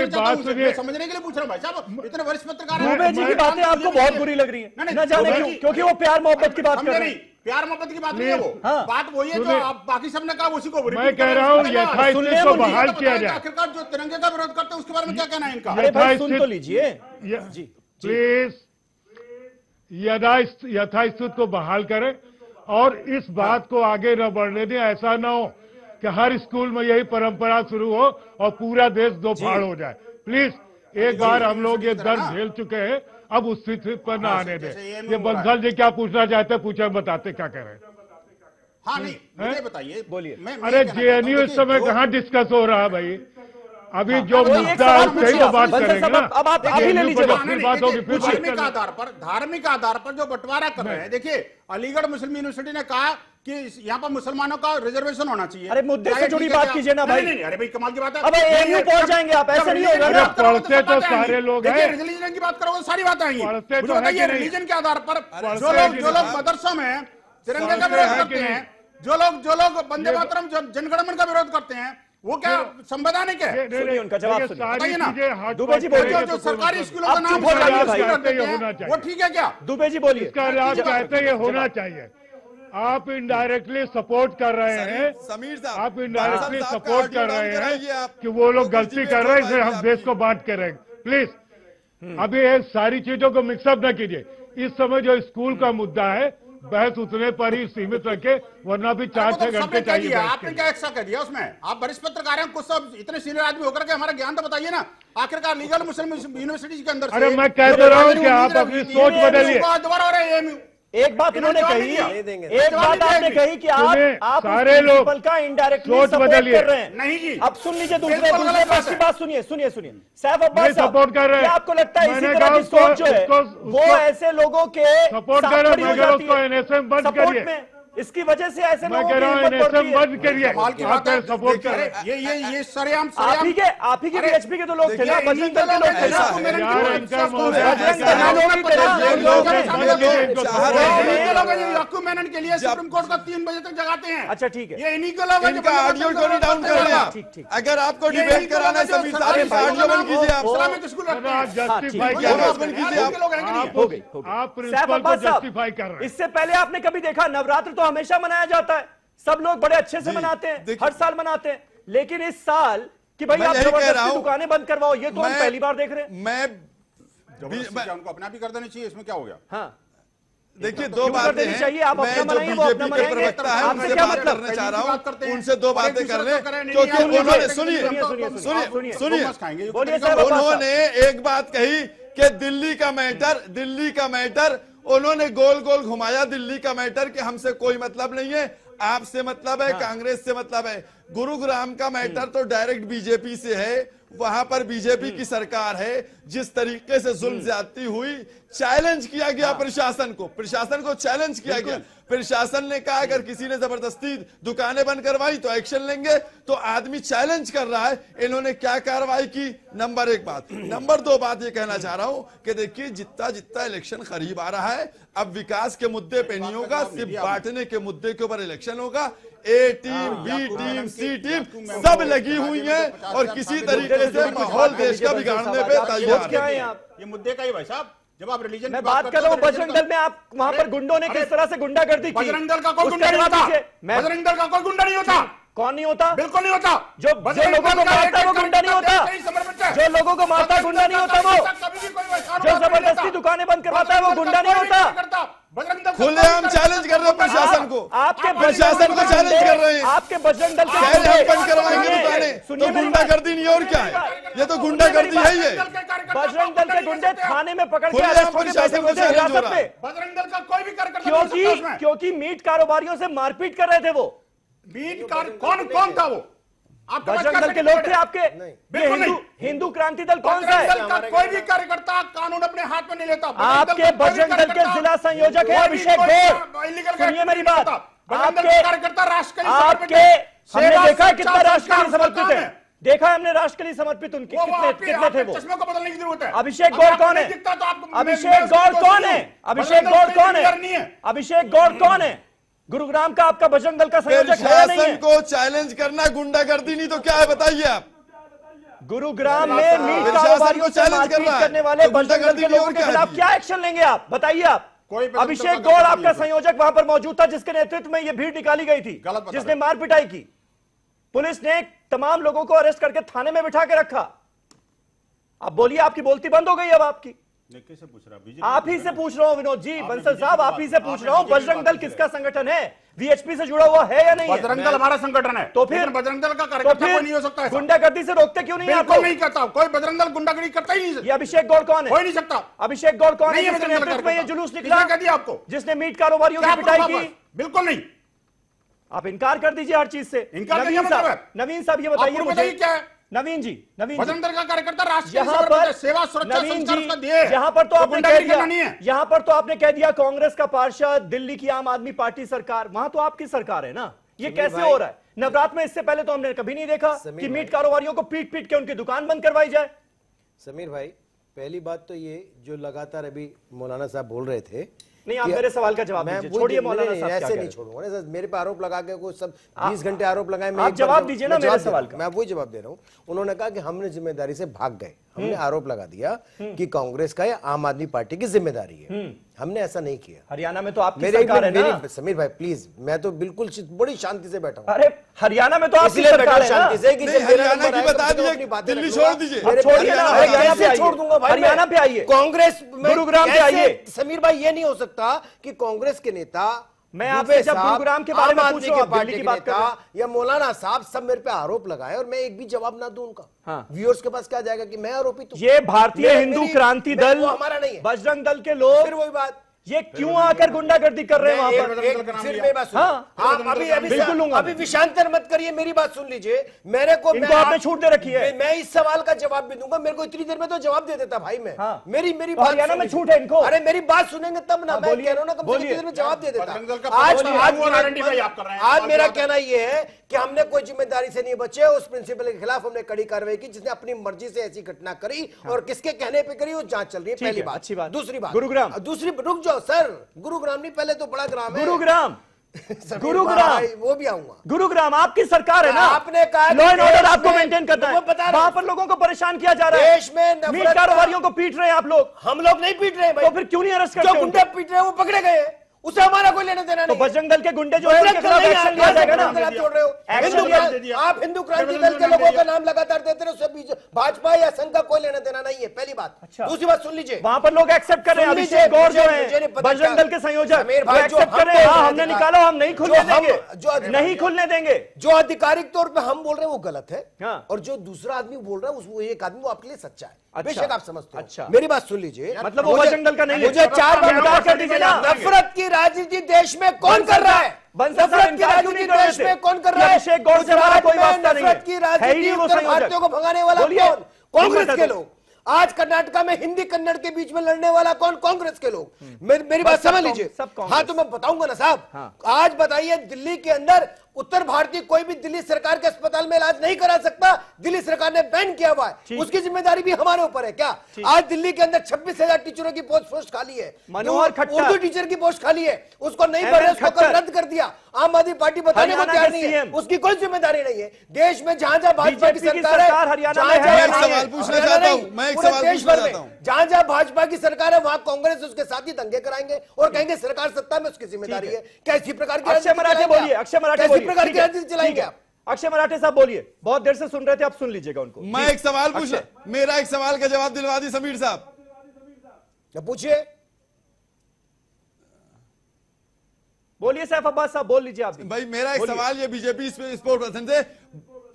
बात सुनिए, समझने के लिए पूछ रहा हूँ भाई साहब, इतने वरिष्ठ पत्रकार दुबे जी की बातें आपको बहुत बुरी लग रही है, न जाने क्यों, क्योंकि वो प्यार मोहब्बत की बात कर रहे हैं। प्यार मोहब्बत की बात नहीं है वो, बात वही है जो आप बाकी सबने कहा उसी को मैं कह रहा हूँ यथास्थिति को बहाल किया जाए। आखिरकार जो तिरंगे का विरोध करते हैं उसके बारे में क्या कहना है इनका? अरे भाई सुन तो लीजिए प्लीज, यथास्थिति को बहाल करें और इस बात को आगे न बढ़ने दें। ऐसा ना हो कि हर स्कूल में यही परंपरा शुरू हो और पूरा देश दो फाड़ हो जाए। प्लीज, एक बार हम लोग ये दर्द झेल चुके हैं, अब उस स्थिति पर ना आने दें। ये बंसल जी क्या पूछना चाहते हैं, पूछे, बताते क्या कह रहे हैं। हाँ नहीं, मुझे बताइए, बोलिए। अरे जेएनयू इस समय कहाँ डिस्कस हो रहा है भाई? अभी जो मुद्दा है उससे ही तो बात करेंगे ना। अब आप ही ले लीजिए बात होगी फिर। धार्मिक आधार पर जो बंटवारा कर रहे हैं, देखिए अलीगढ़ मुस्लिम यूनिवर्सिटी ने कहा कि यहाँ पर मुसलमानों का रिजर्वेशन होना चाहिए। अरे मुद्दे से जुड़ी बात कीजिए ना भाई। नहीं, अरे भाई कमाल की बात है। अब एएमयू पहुंच जाएंगे आप, ऐसा नहीं होगा ना। पढ़ते तो सारे लोग हैं, रिलीजन की बात करोगे सारी बात आएंगी। पढ़ते तो है कि नहीं? रिलीजन के आधार पर जो लोग मदरसों में तिरंगे का विरोध करते हैं, जो लोग वंदे मातरम जनगणमन का विरोध करते हैं, वो क्या संवैधानिक है? सुनिए उनका जवाब सुनिए ना। दुबे जी बोलिए, जो सरकारी स्कूलों का नाम वो ठीक है क्या? दुबे जी बोलिए। इसका आप कहते हैं ये होना चाहिए। आप इनडायरेक्टली सपोर्ट कर रहे हैं, समीर साहब, आप इनडायरेक्टली सपोर्ट कर रहे हैं कि वो लोग गलती कर रहे हैं, इसलिए हम देश को बांट के रहेंगे। प्लीज अभी ये सारी चीजों को मिक्सअप न कीजिए। इस समय जो स्कूल का मुद्दा है, बहस उतने पर ही सीमित रखे, वरना भी 4-6 घंटे चाहिए। आपने क्या एक्स्ट्रा कह दिया उसमें? आप वरिष्ठ पत्रकार हैं, कुछ सब इतने सीनियर आदमी होकर के हमारा ज्ञान तो बताइए ना। आखिरकार लीगल मुस्लिम यूनिवर्सिटी के अंदर, अरे मैं कह तो रहा हूँ कि आप अपनी सोच बदलिए। दोबारा हो रहे हैं। एक बात उन्होंने कही, एक बात आपने कही कि आप सारे लोग का इनडायरेक्टली सपोर्ट कर रहे हैं। नहीं जी, अब सुन लीजिए दूसरे पक्ष की बात सुनिए। सैफ अब्बास साहब, सपोर्ट कर रहे हैं। आपको लगता है इसी तरह की सोच जो है वो ऐसे लोगों के सपोर्ट कर रहे हैं? उसको एनएसए बंद करिए, इसकी वजह से ऐसे मैं कह रहा हूँ एनएसए बंद करिए। आप सपोर्ट कर रहे हैं। ये सरेआम आप ही के बीएचपी के तो लोग थे ना, बजरंग दल के लोग थे ना। के लिए सुप्रीम कोर्ट का 3 बजे तक जगाते हैं। अच्छा ठीक है, ये इन्हीं के लोग इनका ऑडियो टोन डाउन कर रहे हैं। ठीक। अगर आपको डिबेट कराना है सभी सारे ऑडियो बंद कीजिए। आप इस्लामिक स्कूल जस्टिफाई आप प्रिंसिपल को जस्टिफाई कर रहे हैं। इससे पहले आपने कभी देखा? नवरात्र तो हमेशा मनाया जाता है, सब लोग बड़े अच्छे से मनाते हैं, हर साल मनाते हैं, लेकिन इस साल कि भाई आप जबरदस्ती दुकानें बंद करवाओ, ये तो हम पहली बार देख रहे हैं। उनको अपना भी कर देना चाहिए, इसमें क्या हो गया? हाँ देखिए, दो बातें हैं। मैं जो बीजेपी के प्रवक्ता है उनसे बात करना चाह रहा हूँ, उनसे दो बातें कर ले, क्योंकि उन्होंने सुनिए उन्होंने एक बात कही कि दिल्ली का मैटर उन्होंने गोल गोल घुमाया। दिल्ली का मैटर कि हमसे कोई मतलब नहीं है, आपसे मतलब है, कांग्रेस से मतलब है। गुरुग्राम का मैटर तो डायरेक्ट बीजेपी से है, वहां पर बीजेपी की सरकार है। जिस तरीके से जुल्म ज्यादती हुई, चैलेंज किया गया प्रशासन को चैलेंज किया गया। प्रशासन ने कहा अगर किसी ने जबरदस्ती दुकानें बंद करवाई तो एक्शन लेंगे, तो आदमी चैलेंज कर रहा है। इन्होंने क्या कार्रवाई की? नंबर 1 बात। नंबर 2 बात ये कहना चाह रहा हूं कि देखिए, जितना इलेक्शन करीब आ रहा है, अब विकास के मुद्दे पे नहीं होगा, सिर्फ बांटने के मुद्दे के ऊपर इलेक्शन होगा। ए टीम, बी टीम, सी टीम सब लगी हुई है और किसी तरीके से माहौल देश का बिगाड़ने पे तैयार है। ये मुद्दे का ही भाई साहब, जब आप रिलीजन मैं बात कर रहा हूँ बजरंग दल में, आप वहां पर गुंडों ने किस तरह से गुंडागर्दी की? बजरंग दल का कोई गुंडा नहीं होता। बजरंग दल का कोई गुंडा नहीं होता। कौन नहीं होता? बिल्कुल नहीं होता। जो लोगों को मारता है वो गुंडा नहीं होता। जो लोगों को मारता गुंडा नहीं होता। वो जो जबरदस्ती दुकानें बंद करवाता है वो गुंडा नहीं होता। खुलेआम चैलेंज कर रहे हैं प्रशासन को, आपके प्रशासन को चैलेंज कर रहे हैं। आपके बजरंग दल के बंद करवाएंगे दुकानें, तो गुंडागर्दी नहीं और क्या है? ये तो गुंडागर्दी है। ये बजरंग दल के गुंडे थाने में पकड़ के अरेस्ट होकर बैठे हुए थे हिरासत में, बजरंग दल का कोई भी कार्यकर्ता क्योंकि मीट कारोबारियों से मारपीट कर रहे थे वो। मीट कौन था वो? बजरंग दल के लोग थे आपके? हिंदू क्रांति दल कौन सा है? कोई भी कार्यकर्ता कानून अपने हाथ में नहीं लेता। आपके बजरंग दल के जिला संयोजक है अभिषेक गौर, सुनिए मेरी बात। आपके हमने देखा कितना राष्ट्र के लिए समर्पित है, देखा हमने राष्ट्र के लिए समर्पित उनके कितने थे वो। चश्मे को बदलने की जरूरत है। अभिषेक गौर कौन है? अभिषेक गौर कौन है? अभिषेक गौर कौन है? अभिषेक गौर कौन है? गुरुग्राम का आपका बजरंग दल का संयोजक है नहीं है? को चैलेंज करना गुंडागर्दी नहीं तो क्या है बताइए आप। गुरुग्राम में मीट कारोबारियों से मारपीट करने वाले बजरंग दल के लोगों के खिलाफ क्या एक्शन लेंगे आप बताइए आप। अभिषेक गौर आपका संयोजक वहां पर मौजूद था जिसके नेतृत्व में यह भीड़ निकाली गई थी, जिसने मार पिटाई की। पुलिस ने तमाम लोगों को अरेस्ट करके थाने में बिठा के रखा। अब बोलिए, आपकी बोलती बंद हो गई अब आपकी? कैसे पूछ रहा? आप ही से पूछ रहा हूं विनोद जी, बंसल साहब आप ही से पूछ रहा हूं, बजरंग दल किसका संगठन है? वीएचपी से जुड़ा हुआ है या नहीं? बजरंग दल हमारा संगठन है। तो फिर बजरंग दल का कार्यकर्ता कोई नहीं हो सकता है। गुंडागर्दी से रोकते क्यों नहीं? बिल्कुल नहीं करता कोई, बजरंग दल गुंडागर्दी करता ही नहीं। ये अभिषेक गौर कौन है? हो ही नहीं सकता। अभिषेक गौर कौन है? जिसके नेतृत्व में ये जुलूस निकला कह दिया आपको, जिसने मीट कारोबारियों की पिटाई की? बिल्कुल नहीं। आप इनकार कर दीजिए हर चीज से। नवीन साहब ये बताइए मुझे क्या है? नवीन जी, बजरंग दल का कार्यकर्ता राष्ट्रीय सेवा सुरक्षा यहाँ पर तो आपने कह दिया, यहाँ पर तो आपने कह दिया कांग्रेस का पार्षद, दिल्ली की आम आदमी पार्टी सरकार, वहां तो आपकी सरकार है ना। ये कैसे हो रहा है? नवरात्र में इससे पहले तो हमने कभी नहीं देखा कि मीट कारोबारियों को पीट पीट के उनकी दुकान बंद करवाई जाए। समीर भाई, पहली बात तो ये जो लगातार अभी मौलाना साहब बोल रहे थे, नहीं आप मेरे सवाल का जवाब दीजिए, छोड़िए मौलाना साहब, ऐसे नहीं छोड़ूंगा ना। मेरे पे आरोप लगा के कोई सब 20 घंटे आरोप लगाए, मैं आप जवाब दीजिए ना मेरे सवाल का। मैं वही जवाब दे रहा हूँ। उन्होंने कहा कि हमने जिम्मेदारी से भाग गए, हमने आरोप लगा दिया कि कांग्रेस का या आम आदमी पार्टी की जिम्मेदारी है। हमने ऐसा नहीं किया। हरियाणा में तो आपकी सरकार है ना। समीर भाई प्लीज, मैं तो बिल्कुल बड़ी शांति से बैठा हूँ। अरे हरियाणा में तो आपकी सरकार है शांति से, हरियाणा की बता दीजिए, दिल्ली छोड़ दीजिए, छोड़िए ना, छोड़ दूंगा भाई। हरियाणा पे आइए, कांग्रेस गुरुग्राम पे आइए। समीर भाई ये नहीं हो सकता कि कांग्रेस के नेता, मैं आपसे जब गुरुग्राम के बारे में पूछ रहा हूं, पार्टी की बात कर रहा या मौलाना साहब सब मेरे पे आरोप लगाए और मैं एक भी जवाब ना दूं उनका। हाँ। व्यूअर्स के पास क्या जाएगा कि मैं आरोपित हूं। ये भारतीय हिंदू क्रांति दल हमारा नहीं है, बजरंग दल के लोग। फिर वही बात, ये क्यों आकर गुंडागर्दी कर रहे हैं वहां पर? फिर मेरी बात सुनिए, अभी विषांतर मत करिए, मेरी बात सुन लीजिए। मेरे को इनको आपने छूट दे रखी है। मैं इस सवाल का जवाब भी दूंगा, मेरे को इतनी देर में तो जवाब दे देता भाई मैं। हाँ। मेरी हरियाणा में छूट है इनको। अरे मेरी बात सुनेंगे तब ना, मैं कह रहा हूं ना, कम से कम देर में जवाब दे देता। आज मेरा कहना यह है कि हमने कोई जिम्मेदारी से नहीं बचे, उस प्रिंसिपल के खिलाफ हमने कड़ी कार्रवाई की जिसने अपनी मर्जी से ऐसी घटना करी और किसके कहने पे करी, वो जांच चल रही है। पहली बात। अच्छी बात। दूसरी बात, गुरुग्राम, दूसरी रुक जाओ सर, गुरुग्राम नहीं, पहले तो बड़ा ग्राम है गुरुग्राम। गुरुग्राम वो भी आऊंगा। गुरुग्राम आपकी सरकार है ना, आपने कहा लॉ एंड ऑर्डर आपको मेंटेन करना है, वहां पर लोगों को परेशान किया जा रहा है। देश में मीट कारोबारियों को पीट रहे हैं आप लोग। हम लोग नहीं पीट रहे हैं भाई। तो फिर क्यों नहीं अरेस्ट करते? जो गुंडे पीट रहे हैं वो पकड़े गए, उसे हमारा कोई लेना देना तो नहीं। बजरंग दल के गुंडे जो है उनके खिलाफ एक्शन लिया जाएगा ना। छोड़ रहे हो आप हिंदू क्रांति दल के लोगों का नाम लगातार देते रहे, उससे भाजपा या संघ का कोई लेना देना नहीं है, पहली बात। दूसरी बात सुन लीजिए, वहां पर लोग एक्सेप्ट कर रहे हैं। अभिषेक गौर जो है बजरंग दल के संयोजक एक्सेप्ट कर रहे हैं, हमने निकाला, हम नहीं खुलने देंगे, नहीं खुलने देंगे। जो आधिकारिक तौर पर हम बोल रहे हैं वो गलत है, और जो दूसरा आदमी बोल रहा है वो एक आदमी वो आपके लिए सच्चा है। बेशक आप समझते हो। अच्छा, मेरी बात सुन लीजिए, मतलब वो बजरंग दल का नहीं है। मुझे 4 घंटा कर दीजिए ना। नफरत की राजनीति देश में कौन कर रहा है? नफरत की राजनीति देश में कौन कर रहा है? अभिषेक गौर से हमारा कोई वास्ता नहीं है। नफरत की राजनीति उत्तर भारतीयों को भगाने वाला कौन? कांग्रेस के लोग। आज कर्नाटका में हिंदी कन्नड़ के बीच में लड़ने वाला कौन? कांग्रेस के लोग। मेरी बात समझ लीजिए। हाँ तो मैं बताऊंगा ना साहब। आज बताइए, दिल्ली के अंदर उत्तर भारतीय कोई भी दिल्ली सरकार के अस्पताल में इलाज नहीं करा सकता, दिल्ली सरकार ने बैन किया हुआ है, उसकी जिम्मेदारी भी हमारे ऊपर है क्या? आज दिल्ली के अंदर 26,000 टीचरों की पोस्ट खाली है, मनोहर खट्टर उर्दू टीचर की पोस्ट खाली है, उसको नहीं भर रहे, उसको कल रद्द कर दिया। आम आदमी पार्टी बताने को तैयार नहीं है, उसकी कोई जिम्मेदारी नहीं है। देश में जहां जहां भाजपा की सरकार है, जहां जहां भाजपा की सरकार है वहां कांग्रेस उसके साथ ही दंगे कराएंगे और कहेंगे सरकार सत्ता में उसकी जिम्मेदारी है। कैसी प्रकार की अक्षय मराठे बोलिए, अक्षय मराठे बोलिए, प्रकार की राजनीति चलाएंगे आप? अक्षय मराठे साहब बोलिए, बहुत देर से सुन रहे थे, आप सुन लीजिएगा उनको। मैं एक सवाल पूछना, मेरा एक सवाल का जवाब दिलवा दी समीर साहब। पूछिए, बोलिए सैफ अब्बास साहब, बोल लीजिए आप। भाई मेरा एक सवाल, ये बीजेपी स्पोर्ट पर्सन से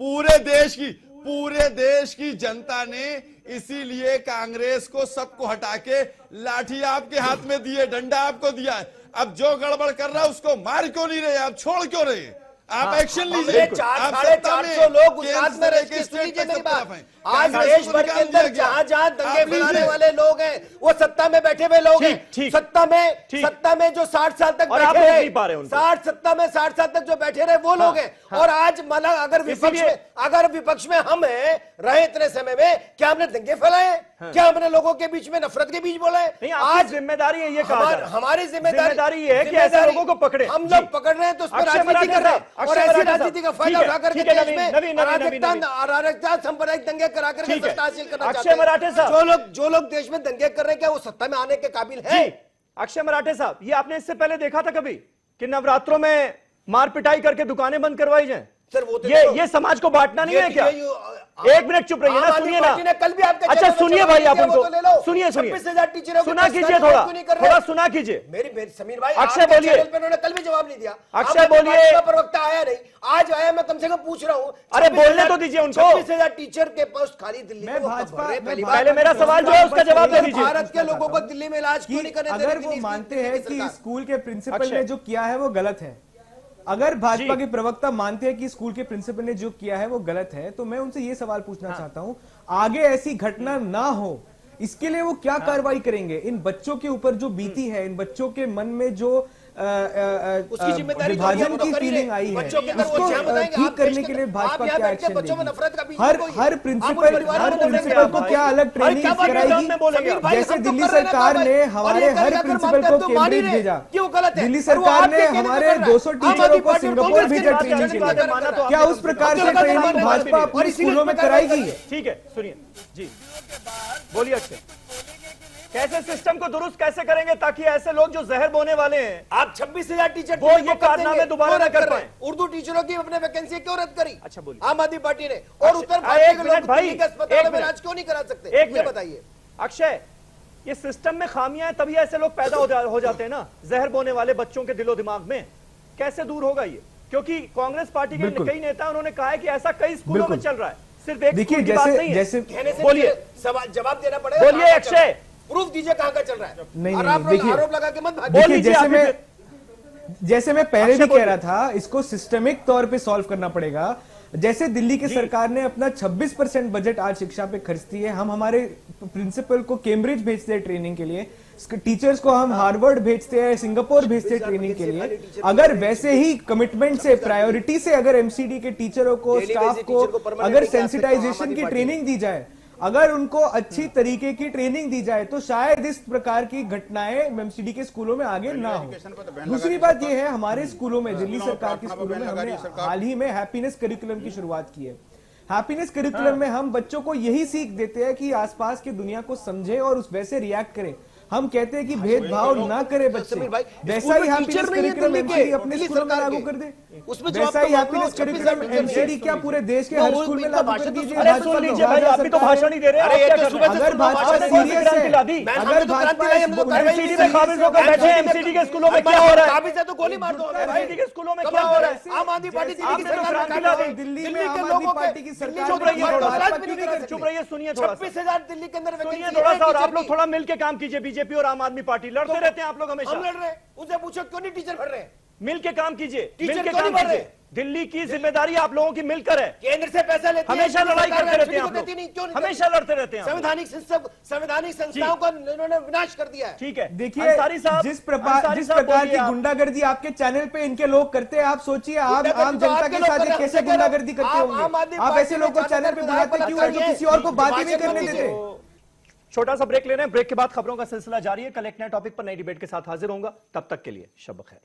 पूरे देश की पूरे देश की जनता ने इसीलिए कांग्रेस को सबको हटा के लाठी आपके हाथ में दिए, डंडा आपको दिया है। अब जो गड़बड़ कर रहा है उसको मार क्यों नहीं रहे, आप छोड़ क्यों रहे? आप एक्शन लीजिए। 450 लोग गुजरात में रेस्क्यू कीजिए। मेरी बात, आज देश भर के अंदर जहां जहां दंगे फैलाने वाले लोग हैं वो सत्ता में बैठे हुए लोग हैं। सत्ता में जो 60 साल तक बैठे रहे, 60 साल तक जो बैठे रहे वो लोग हैं। और आज मतलब अगर विपक्ष में हम हैं रहे इतने समय में, क्या हमने दंगे फैलाए? क्या हमने लोगों के बीच में नफरत के बीज बोला है? आज जिम्मेदारी है ये, हमारी जिम्मेदारी है कि ऐसे लोगों को पकड़े। हम लोग पकड़ रहे हैं तो उस पर राजनीति कर रहे हैं, और ऐसी राजनीति का फायदा उठा करके देश में अराजकता, सांप्रदायिक दंगे करा करके सत्ता हासिल करना चाहते हैं। अक्षय मराठे साहब, जो लोग देश में दंगे कर रहे हैं, क्या वो सत्ता में आने के काबिल है? अक्षय मराठे साहब, ये आपने इससे पहले देखा था कभी कि नवरात्रों में मार पिटाई करके दुकानें बंद करवाई जाए? सर वो तो ये समाज को बांटना नहीं है क्या? एक मिनट चुप रहिए ना, सुनिए ना। कल भी आपके अच्छा सुनिए भाई, आप उनको सुनिए, 26,000 टीचरों सुना कीजिए, थोड़ा सुना कीजिए। मेरी समीर भाई, अक्षय बोलिए। उन्होंने कल भी जवाब नहीं दिया। अक्षय बोलिए। प्रवक्ता आया नहीं, आज आया, मैं कम से कम पूछ रहा हूँ। अरे बोलने तो दीजिए उनको। 26,000 टीचर के पोस्ट खाली दिल्ली में। पहले मेरा सवाल जो है उसका जवाब दे दीजिए। भारत के लोगों को दिल्ली में इलाज क्यों नहीं करने? अगर वो मानते हैं कि स्कूल के प्रिंसिपल ने जो किया है वो गलत है, अगर भाजपा के प्रवक्ता मानते हैं कि स्कूल के प्रिंसिपल ने जो किया है वो गलत है, तो मैं उनसे ये सवाल पूछना चाहता हूं, आगे ऐसी घटना ना हो इसके लिए वो क्या कार्रवाई करेंगे? इन बच्चों के ऊपर जो बीती है, इन बच्चों के मन में जो उसकी जिम्मेदारी विभाजन की फीलिंग आई है, उसको ठीक करने के लिए भाजपा क्या एक्शन लेगी? हर प्रिंसिपल को क्या अलग ट्रेनिंग कराएगी? जैसे दिल्ली सरकार ने हमारे हर प्रिंसिपल को कैम्ब्रिज भेजा, दिल्ली सरकार ने हमारे 200 टीचरों को सिंगापुर भेजा ट्रेनिंग के लिए, क्या उस प्रकार से ट्रेनिंग भाजपा अपने स्कूलों में कराएगी? ठीक है, सुनिए जी, बोलिए अक्षय। कैसे सिस्टम को दुरुस्त कैसे करेंगे ताकि ऐसे लोग जो जहर बोने वाले हैं, आप 26,000 टीचर वो ये कारनामे दोबारा न कर पाए? उर्दू टीचरों की अपने वैकेंसी क्यों रद्द करी? अच्छा बोलिए। आम आदमी पार्टी ने। और उत्तर भारत के लोग दिल्ली के अस्पतालों में इलाज क्यों नहीं करा सकते? ये बताइए अक्षय। ये सिस्टम में खामियां हैं, तभी ऐसे लोग पैदा हो जाते हैं ना, जहर बोने वाले बच्चों के दिलो दिमाग में। कैसे दूर होगा ये? क्योंकि कांग्रेस पार्टी के कई नेता उन्होंने कहा है कि ऐसा कई स्कूलों में चल रहा है, सिर्फ एक देखिए जैसे बोलिए, सवाल जवाब देना पड़ेगा। बोलिए अक्षय, प्रूफ दीजिए कहां का चल रहा है। नहीं देखिए, आरोप लगा के मत देखिए, जैसे मैं पहले भी कह रहा था, इसको सिस्टमिक तौर पे सॉल्व करना पड़ेगा। जैसे दिल्ली की सरकार ने अपना 26% बजट आज शिक्षा पे खर्चती है, हम हमारे प्रिंसिपल को कैम्ब्रिज भेजते हैं ट्रेनिंग के लिए, टीचर्स को हम हार्वर्ड भेजते हैं, सिंगापुर भेजते हैं ट्रेनिंग के लिए। अगर वैसे ही कमिटमेंट से, प्रायोरिटी से अगर एमसीडी के टीचरों को, स्टाफ को अगर सेंसिटाइजेशन की ट्रेनिंग दी जाए, अगर उनको अच्छी तरीके की ट्रेनिंग दी जाए, तो शायद इस प्रकार की घटनाएं एमसीडी के स्कूलों में आगे ना हो। दूसरी बात यह है, हमारे स्कूलों में, दिल्ली सरकार के स्कूलों में हमने हाल ही में हैप्पीनेस करिकुलम की शुरुआत की है। हैप्पीनेस करिकुलम में हम बच्चों को यही सीख देते हैं कि आसपास की दुनिया को समझे और उस वैसे रिएक्ट करें। हम कहते हैं कि भेदभाव ना करे बच्चे, वैसा ही हैप्पीनेस करिकुलम एमसीडी अपने स्कूलों में लागू कर दे, वैसा ही हैप्पीनेस करिकुलम एमसीडी क्या पूरे देश के हर स्कूल में लागू कर दीजिए। आप भी तो भाषण ही दे रहे हैं। अगर भाजपा सीरियस है, अगर भाजपा एमसीडी में काबिल होकर बैठे हैं, एमसीडी के स्कूलों में क्या हो रहा है? से तो गोली मार दो। एमसीडी के स्कूलों में क्या हो रहा है? आम आदमी पार्टी दिल्ली में आम आदमी पार्टी की सरकार, चुप रहिए, सुनिए थोड़ा। 26,000 दिल्ली के अंदर सुनिए थोड़ा सा, और आप लोग थोड़ा मिलकर काम कीजिए। बीजेपी और आम आदमी पार्टी लड़ते रहते हैं आप लोग हमेशा। हम लड़ रहे हैं, उनसे पूछो क्यों नहीं टीचर भर रहे हैं? मिलके काम कीजिए, टीचर मिलके क्यों नहीं काम भर रहे? कीजिए। दिल्ली की जिम्मेदारी आप लोगों की मिलकर है। केंद्र से पैसा लेते हैं, हमेशा लड़ाई करते रहते हैं आप लोग, क्यों नहीं? हमेशा लड़ते रहते हैं। संवैधानिक संस्थाओं का इन्होंने विनाश कर दिया है। ठीक है, देखिए जिस प्रकार की गुंडागर्दी आपके चैनल पे इनके लोग करते हैं, आप सोचिए आप आम जनता के साथ कैसे गुंडागर्दी करते होंगे। आप ऐसे लोगों को चैनल पे बुलाते क्यों है जो किसी और को बात ही नहीं करने देते? छोटा सा ब्रेक ले रहे हैं, ब्रेक के बाद खबरों का सिलसिला जारी है। कल एक नए टॉपिक पर नई डिबेट के साथ हाजिर होऊंगा, तब तक के लिए शब बखैर।